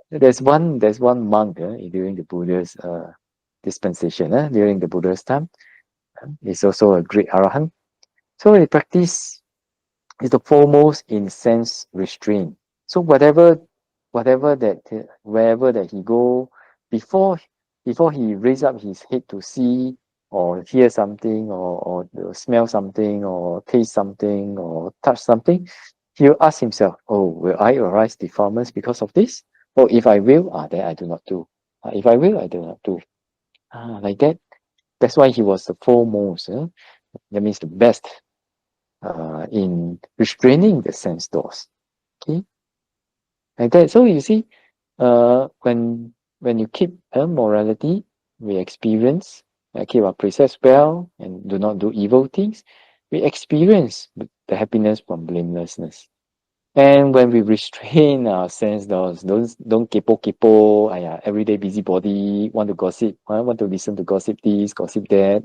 There's one monk during the Buddha's dispensation, during the Buddha's time. He's also a great arahant. So he practice is the foremost in sense restraint. So wherever that he go, before he raise up his head to see or hear something or smell something or taste something or touch something, he'll ask himself, oh, will I arise defilements because of this? Or if I will, then I do not do. If I will, I do not do. Like that. That's why he was the foremost. That means the best in restraining the sense doors. Okay, like that. So you see, when you keep morality, we experience keep our precepts well and do not do evil things. We experience the happiness from blamelessness. And when we restrain our sense doors, don't kepo, everyday busybody, want to gossip, want to listen to gossip this, gossip that,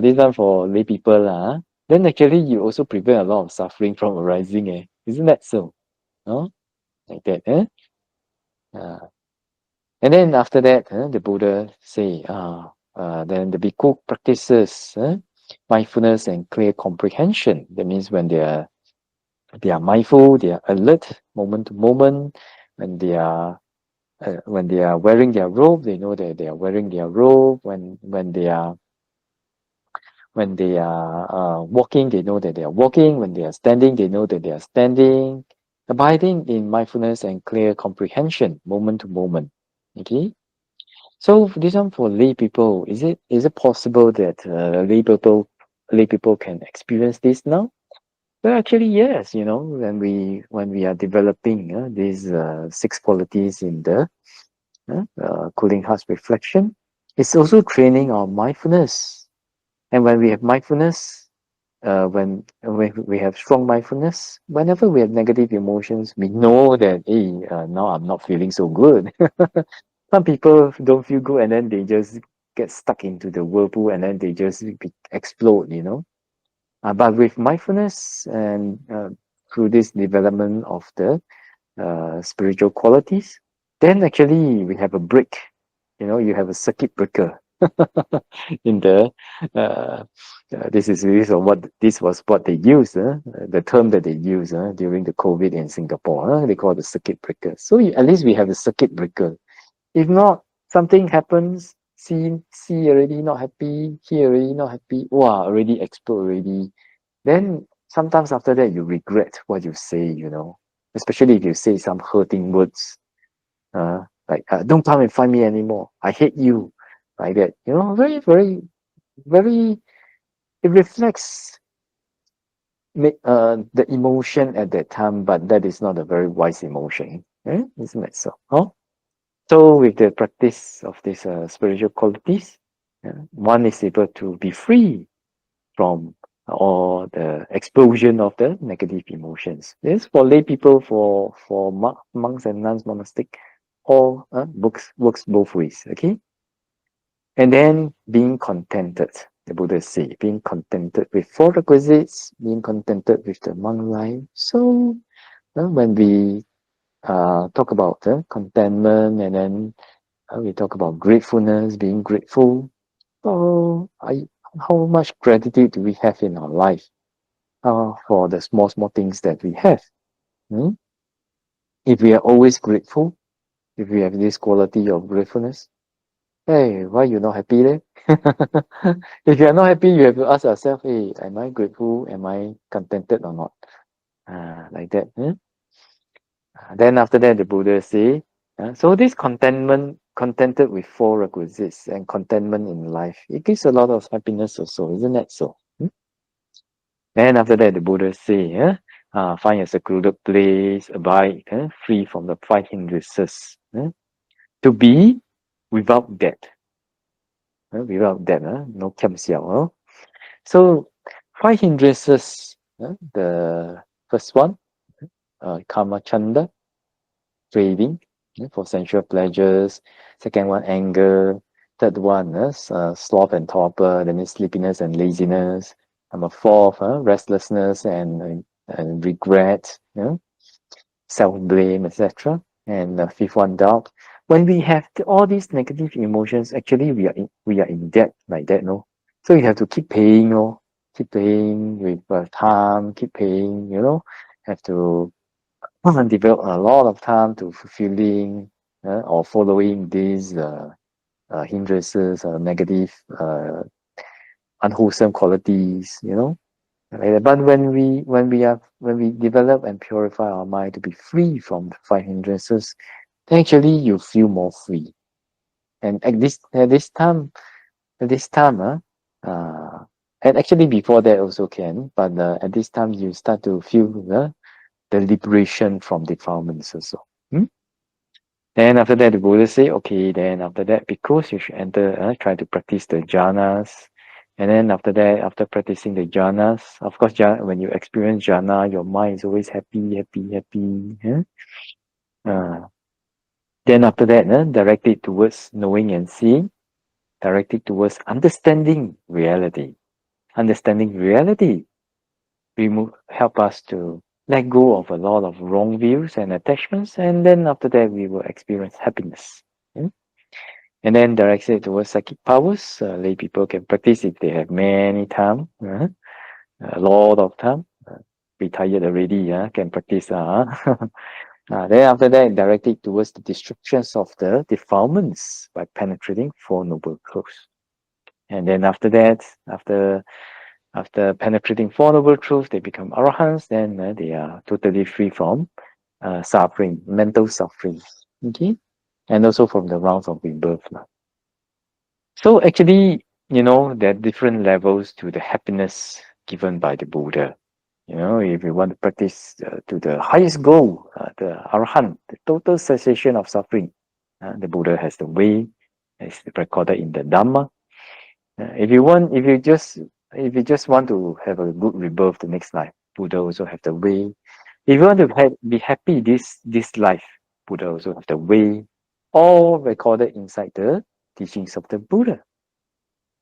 this one for lay people, then actually you also prevent a lot of suffering from arising, isn't that so? Like that, and then after that, the Buddha say, then the bhikkhu practices mindfulness and clear comprehension. That means when they are mindful, they are alert moment to moment. When they are wearing their robe, they know that they are wearing their robe. When they are walking, they know that they are walking. When they are standing, they know that they are standing. Abiding in mindfulness and clear comprehension, moment to moment. Okay. So this one for lay people, is it possible that lay people can experience this now? Well, actually, yes. When we are developing these 6 qualities in the Cooling Hearts Reflection, it's also training our mindfulness. And when we have mindfulness, when we have strong mindfulness, whenever we have negative emotions, we know that, hey, now I'm not feeling so good. Some people don't feel good and then they just get stuck into the whirlpool and then they just explode, But with mindfulness and through this development of the spiritual qualities, then actually we have a break. You have a circuit breaker in the this was what they use the term that they use during the COVID in Singapore. They call it the circuit breaker. So at least we have a circuit breaker. If not, something happens, see already not happy, hear already not happy, wow, already explode already. Then sometimes after that you regret what you say, especially if you say some hurting words, like don't come and find me anymore, I hate you, like that. Very, very, very, it reflects the emotion at that time, but that is not a very wise emotion. Isn't that so? So with the practice of these spiritual qualities, one is able to be free from all the explosion of the negative emotions. This for lay people, for monks and nuns, monastic, all works both ways. Okay, and then being contented. the Buddha say, being contented with 4 requisites, being contented with the monk life. So when we talk about contentment, and then we talk about gratefulness, being grateful. So how much gratitude do we have in our life for the small things that we have? Hmm? If we are always grateful, if we have this quality of gratefulness, hey, why you not happy then? If you are not happy, you have to ask yourself, hey, am I grateful? Am I contented or not? Like that. Then after that, the Buddha say, so this contentment, contented with 4 requisites and contentment in life, it gives a lot of happiness also, isn't that so? Then after that, the Buddha say, find a secluded place, abide, free from the 5 hindrances, to be without debt. Without debt, no kiam xiao. So 5 hindrances, the first one, kama chanda, craving for sensual pleasures. Second one, anger. Third one, sloth and torpor, that means sleepiness and laziness. Number 4, restlessness and regret, self-blame, etc. And the 5th one, doubt. When we have all these negative emotions, actually we are in debt like that, no? So you have to keep paying, keep paying with time, keep paying, have to devote a lot of time to fulfilling or following these hindrances, negative, unwholesome qualities, like that. But when we develop and purify our mind to be free from the 5 hindrances, then actually you feel more free. And at this time, and actually before that also can, but at this time you start to feel the liberation from defilements also. Then after that, the Buddha say, okay, then after that, because you should enter, try to practice the jhanas. And then after that, after practicing the jhanas, of course, when you experience jhana, your mind is always happy. Then after that, direct it towards knowing and seeing, direct it towards understanding reality. Understanding reality help us to let go of a lot of wrong views and attachments, and then after that we will experience happiness. And then directs it towards psychic powers. Lay people can practice if they have many time, a lot of time. Retired already, can practice. Then after that, direct it towards the destructions of the defilements by penetrating 4 noble truths. And then after that, after penetrating 4 noble truths, they become arahants. Then they are totally free from suffering, mental suffering. Okay, and also from the rounds of rebirth. So actually, there are different levels to the happiness given by the Buddha. If you want to practice to the highest goal, the arahant, the total cessation of suffering, the Buddha has the way, it's recorded in the Dhamma. If you just want to have a good rebirth the next life, Buddha also have the way. If you want to be happy this life, Buddha also have the way. All recorded inside the teachings of the Buddha.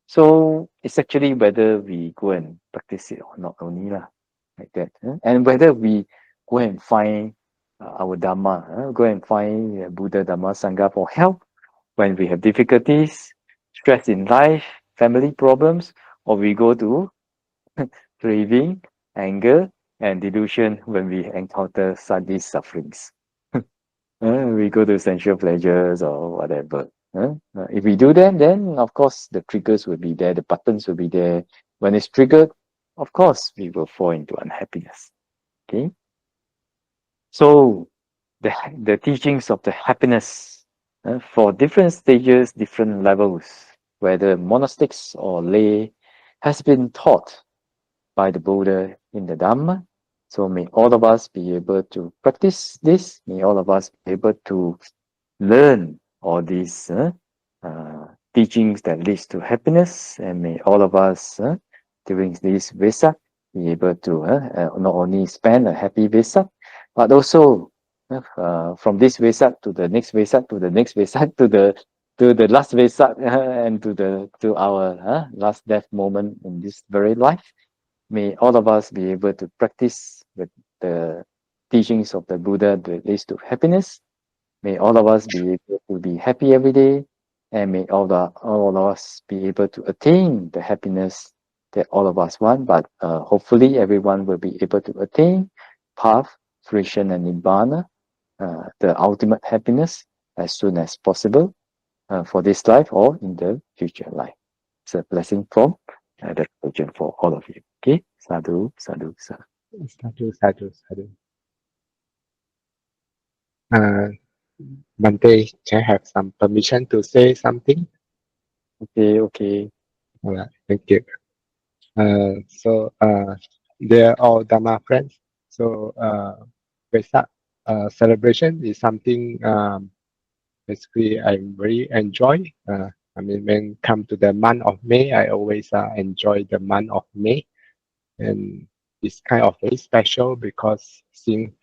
So it's actually whether we go and practice it or not only like that, and whether we go and find our Dhamma, go and find Buddha, Dhamma, Sangha for help when we have difficulties, stress in life, family problems, or we go to craving, anger, and delusion when we encounter these sufferings. We go to sensual pleasures or whatever. If we do that, then of course the triggers will be there, the buttons will be there. When it's triggered, of course we will fall into unhappiness. Okay. So the teachings of the happiness for different stages, different levels, whether monastics or lay, has been taught by the Buddha in the Dhamma. So may all of us be able to practice this. May all of us be able to learn all these teachings that leads to happiness, and may all of us during this Vesak be able to not only spend a happy Vesak, but also from this Vesak to the next Vesak to the next Vesak to the to the last Vesak and to our last death moment in this very life. May all of us be able to practice with the teachings of the Buddha that leads to happiness. May all of us be able to be happy every day, and may all of us be able to attain the happiness that all of us want. But hopefully, everyone will be able to attain path, fruition, and nibbana, the ultimate happiness, as soon as possible for this life or in the future life. It's a blessing from the religion for all of you. Okay, sadhu, sadhu, sadhu. Sadhu, sadhu, sadhu. Bante, can I have some permission to say something? Okay, okay. All right, thank you. They're all Dhamma friends. So, Vesak celebration is something basically I very enjoy. I mean, when come to the month of May, I always enjoy the month of May, and it's kind of very special because since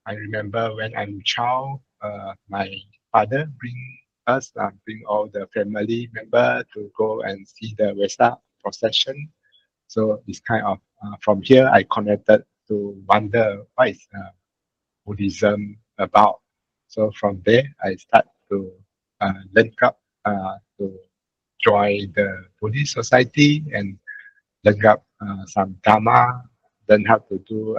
I remember when I'm child, my father bring all the family member to go and see the Vesak procession. So it's kind of from here I connected to wonder what is Buddhism about. So from there I start to link up to join the Buddhist society and learn up some Dhamma, learn how to do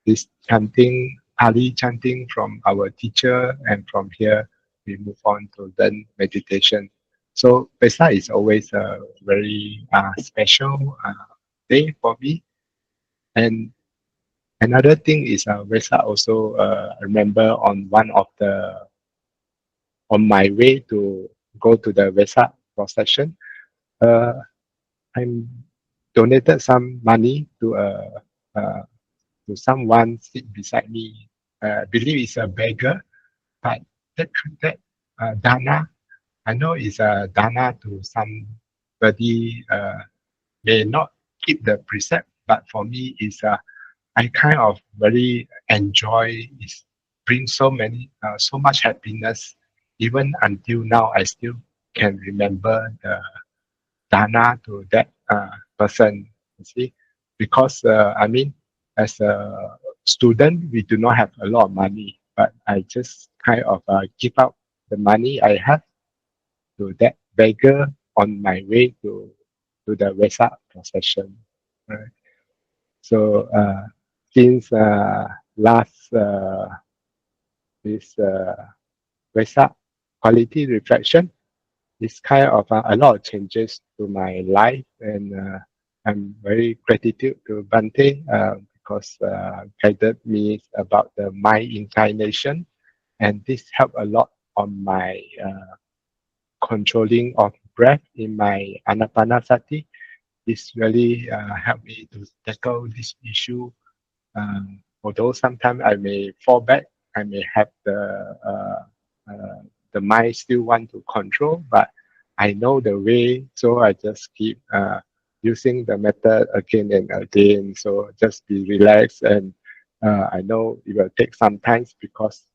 this chanting, Pali chanting from our teacher, and from here we move on to learn meditation. So Vesak is always a very special day for me. And another thing is Vesak also I remember on my way to go to the Vesak procession, uh, I donated some money uh, to someone sit beside me. I believe it's a beggar, but that dana, I know it's a dana to somebody may not keep the precept, but for me is I kind of very enjoy it brings so much happiness. Even until now, I still can remember the dana to that person. You see, because I mean, as a student, we do not have a lot of money, but I just kind of give out the money I have to that beggar on my way to the Vesak procession. Right? So since last this Vesak quality reflection, it's kind of a lot of changes to my life, and I'm very gratitude to Bante because guided me about the mind inclination, and this helped a lot on my controlling of breath in my anapanasati. This really helped me to tackle this issue. Although sometimes I may fall back, I may have the mind still want to control, but I know the way, so I just keep using the method again and again. So just be relaxed, and I know it will take some time because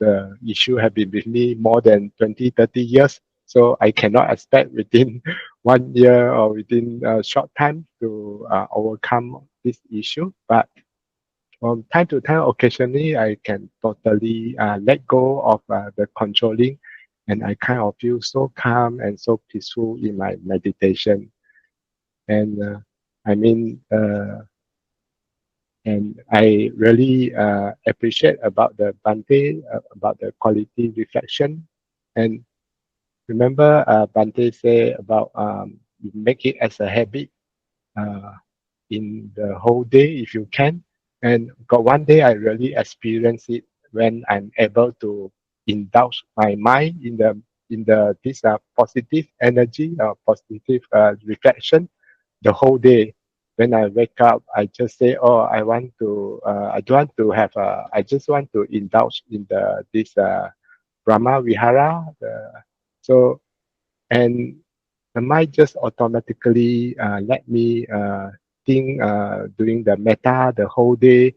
the issue have been with me more than 20, 30 years. So I cannot expect within 1 year or within a short time to overcome this issue. But from time to time, occasionally, I can totally let go of the controlling, and I kind of feel so calm and so peaceful in my meditation. And I mean, and I really appreciate about the Bante, about the quality reflection. And remember, Bante say about you make it as a habit uh, in the whole day if you can. And got one day I really experienced it when I'm able to indulge my mind in the this positive energy, positive reflection the whole day. When I wake up, I just say, "Oh, I don't want to have. I just want to indulge in this Brahma Vihara." So and the mind just automatically let me think doing the metta the whole day.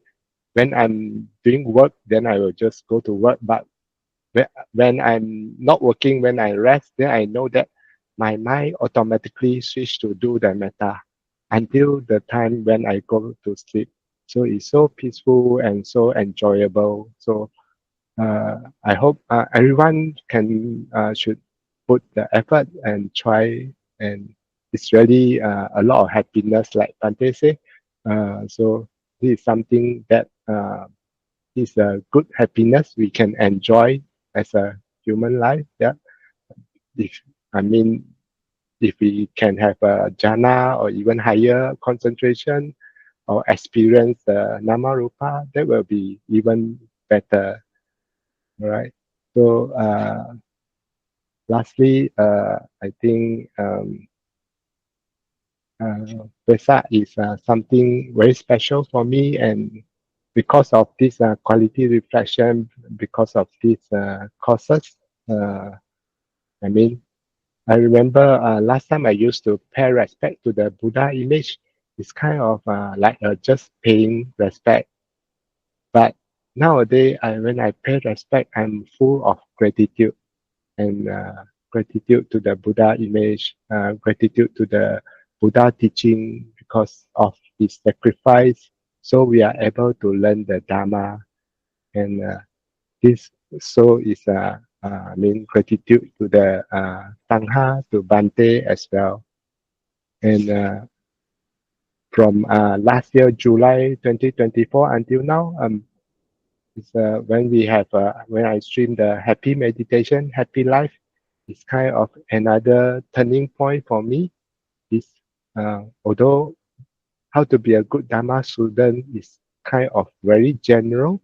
When I'm doing work, then I will just go to work. But when I'm not working, when I rest, then I know that my mind automatically switch to do the metta until the time when I go to sleep. So it's so peaceful and so enjoyable. So I hope everyone can should put the effort and try, and it's really a lot of happiness, like Bante say. So this is something that is a good happiness we can enjoy as a human life. Yeah, if I mean if we can have a jhana or even higher concentration or experience the namarupa, that will be even better. All right. So lastly, I think Vesak is something very special for me, and because of this quality reflection, because of these courses, uh, I mean, I remember last time I used to pay respect to the Buddha image. It's kind of like just paying respect. But nowadays, when I pay respect, I'm full of gratitude and gratitude to the Buddha image, gratitude to the Buddha teaching because of his sacrifice. So we are able to learn the Dharma, and this so is I mean gratitude to the Sangha, to Bante as well. And from last year July 2024 until now, it's when we have when I stream the happy meditation, happy life. It's kind of another turning point for me. Is although how to be a good Dharma student is kind of very general,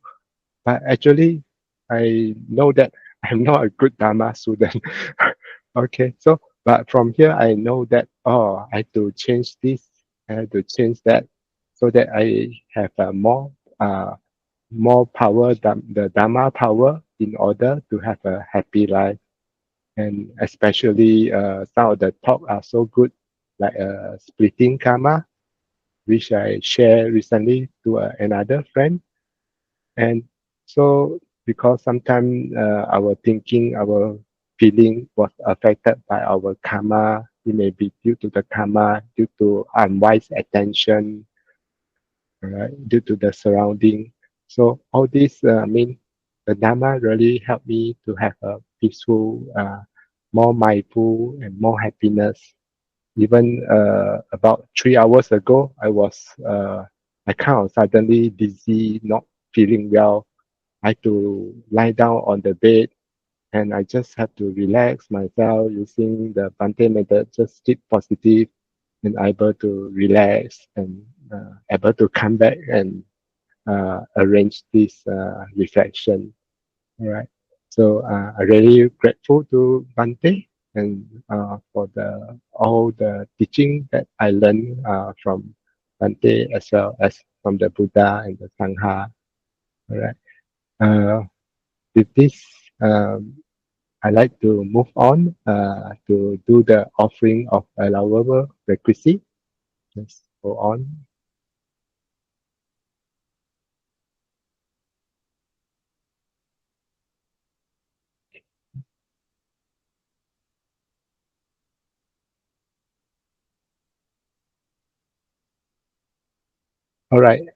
but actually I know that I'm not a good Dharma student. Okay, so but from here I know that I have to change this, I have to change that, so that I have more power, the Dharma power, in order to have a happy life. And especially some of the talk are so good, like splitting karma, which I shared recently to another friend. And so because sometimes our thinking, our feeling was affected by our karma, it may be due to the karma, due to unwise attention, right, due to the surrounding. So all this mean the Dharma really helped me to have a peaceful, more mindful, and more happiness. Even about 3 hours ago, I kind of suddenly dizzy, not feeling well. I had to lie down on the bed, and I just have to relax myself using the Bante method, just keep positive and able to relax and able to come back and arrange this reflection. All right. So I'm really grateful to Bante and for the all the teaching that I learned from Bante as well as from the Buddha and the Sangha. All right. With this, I like to move on to do the offering of allowable requisite. Let's go on. All right.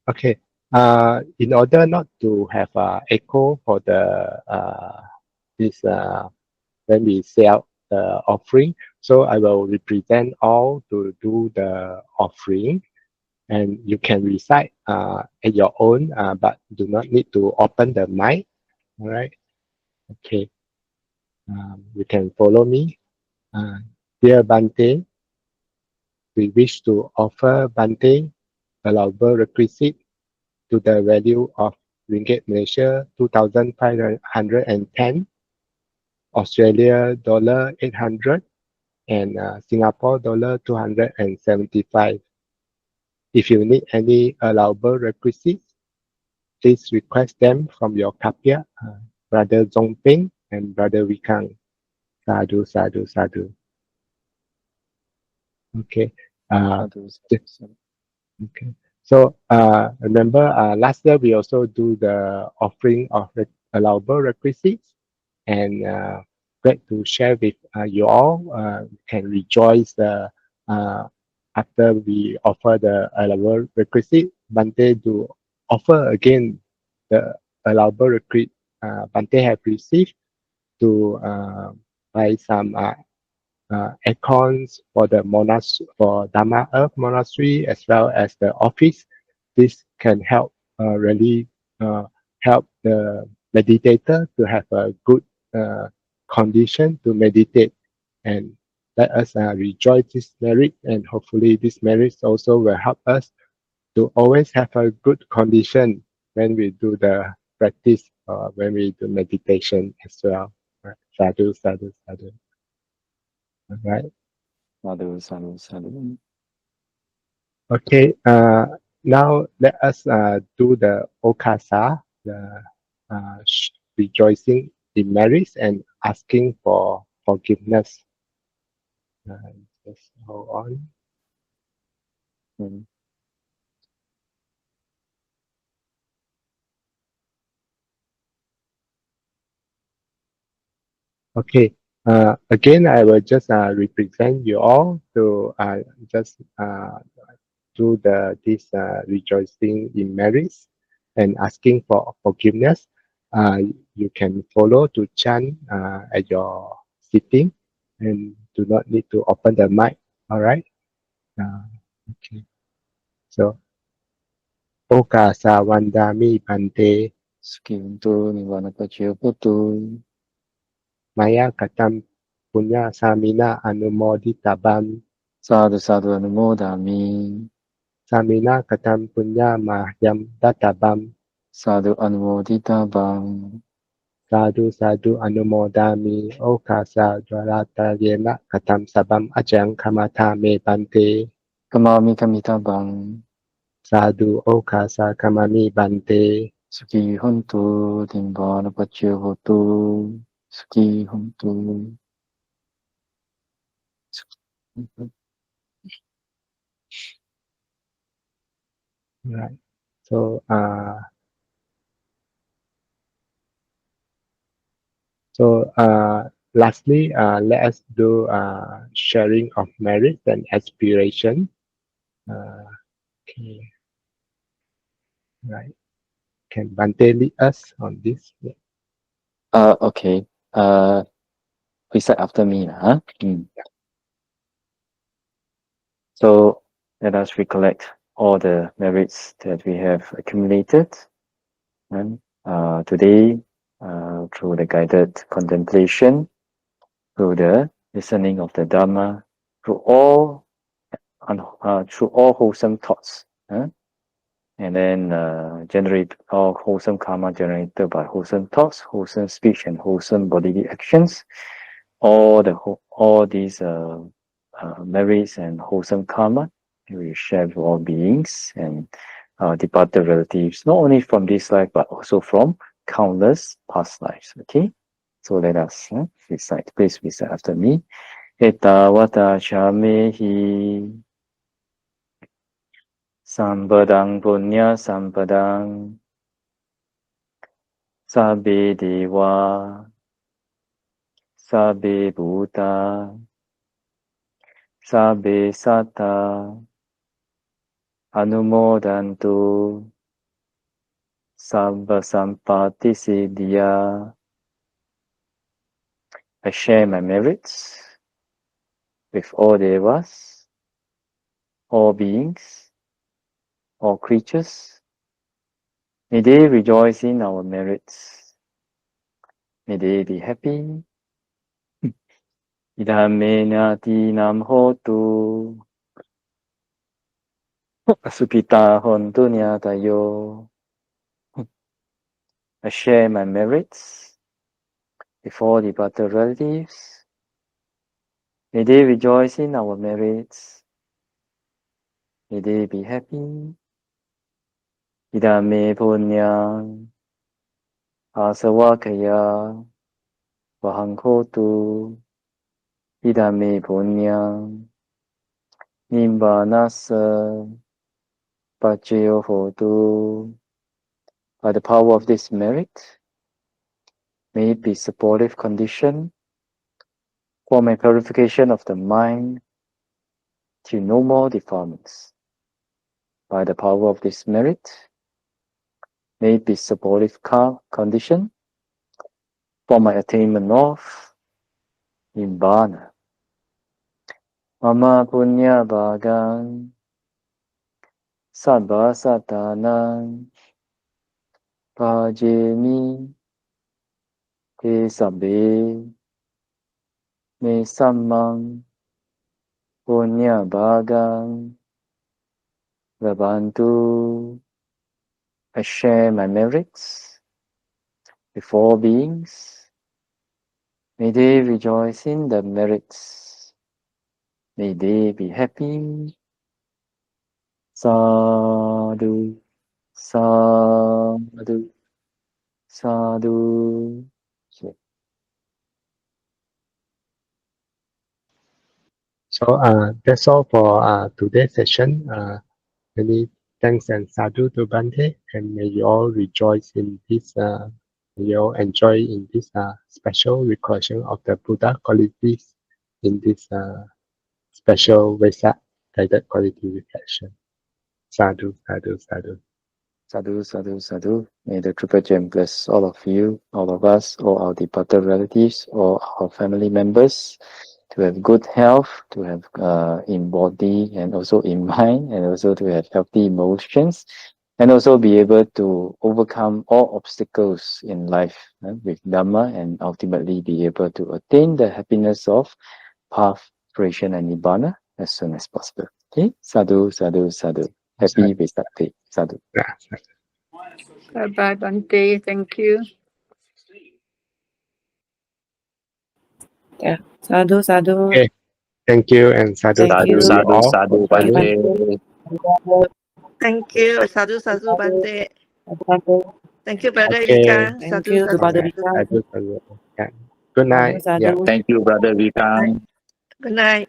Okay. In order not to have echo for the this when we say out the offering, so I will represent all to do the offering, and you can recite at your own, but do not need to open the mic. All right. Okay. You can follow me. Uh, Dear Bante, we wish to offer Bante allowable requisite to the value of Ringgit Malaysia 2,510, Australia dollar 800, and Singapore dollar 275. If you need any allowable requisites, please request them from your kapia, Brother Zongping and Brother Wikang. Sadhu, sadhu, sadhu. Okay. Uh, Sadhu, sadhu, th- sadhu. okay. So remember last year we also do the offering of allowable requisites, and great to share with you all. Can rejoice after we offer the allowable requisite, Bante to offer again the allowable requisite Bante have received to buy some acorns for the for Dhamma Earth Monastery as well as the office. This can help really help the meditator to have a good condition to meditate, and let us rejoice this merit, and hopefully this merit also will help us to always have a good condition when we do the practice or when we do meditation as well. Right. Sadhu, sadhu, sadhu. All right. Sadhu, sadhu, sadhu. Okay. Now let us do the Okasa, the rejoicing in marriage and asking for forgiveness. Just hold on. Mm. Okay. Again, I will just represent you all to just do this rejoicing in marriage and asking for forgiveness. You can follow to chant at your sitting and do not need to open the mic. All right. Okay. So, Okasa Wandami Pante Suki untuk nibbana pacaya putu. Maya Katam Punya Samina Anumoditabam Sadhu, sadhu, anumodami. Samina Katam Punya Mahyam Databam Sadhu, anumodita bang. Sadhu Sadhu Anumodami Okasa Dwaratayena Katam Sabam Ajang Kamata Me Bante Kamami kamita bang. Sadhu Okasa Kamami Bante Suki hontu nibbana pacaya putu. Suki hontu. Right. So lastly, let us do sharing of merit and aspiration. Okay, right. Can Bante lead us on this? Yeah. Okay. Recite after me, huh? So let us recollect all the merits that we have accumulated. And today, through the guided contemplation, through the listening of the Dhamma, through all wholesome thoughts, and then generate all wholesome karma generated by wholesome thoughts, wholesome speech, and wholesome bodily actions. All these merits and wholesome karma we share with all beings and departed relatives, not only from this life but also from countless past lives. Okay, so let us recite. Please recite after me. Etawata chamehi sampadang punya sampadang sabbe dewa sabbe bhuta sabbe satta anumodantu sabba sampati siddhya. I share my merits with all devas, all beings, all creatures. May they rejoice in our merits. May they be happy. Idhamena tinam hotu. Asupita hontu nyatayo. I share my merits with all departed relatives. May they rejoice in our merits. May they be happy. Idame punyang asawakaya vahanghotu. Idame punyang nimbanasa pachayo hotu. By the power of this merit, May it be supportive condition for my purification of the mind to no more defilements. By the power of this merit, may it be supportive condition for my attainment of Nibbana. Mama punya bhagang sabba satanang pajemi te sabbe me sammang punya bhagang Vabantu. I share my merits with all beings. May they rejoice in the merits. May they be happy. Sadhu, sadhu, sadhu. So that's all for today's session. Many thanks and sadhu to Bante, and may you all rejoice in this, may you all enjoy in this special recollection of the Buddha qualities in this special Vesak guided quality reflection. Sadhu, sadhu, sadhu. Sadhu, sadhu, sadhu. May the Triple Gem bless all of you, all of us, all our departed relatives, all our family members, to have good health, to have in body and also in mind, and also to have healthy emotions, and also be able to overcome all obstacles in life with Dhamma, and ultimately be able to attain the happiness of path, Aspiration, and Nibbana as soon as possible. Okay, sadhu, sadhu, sadhu. Happy Vesak Day. Sadhu. Yeah, sadhu. Bye-bye, Bante. Thank you. Yeah. Sadhu, sadhu. Okay. Thank you and sadhu, Thank sadhu you. you all. Sadhu, for joining. Bante. Thank you. Sadhu, sadhu, Bante. Thank you, Brother Okay. Vikang. Thank Sadhu, you to sadhu. Brother Alright. Vikang. Sadhu, sadhu. Yeah. Good night. Sadhu, Yeah. sadhu. Thank you, Brother Vikang. Good night.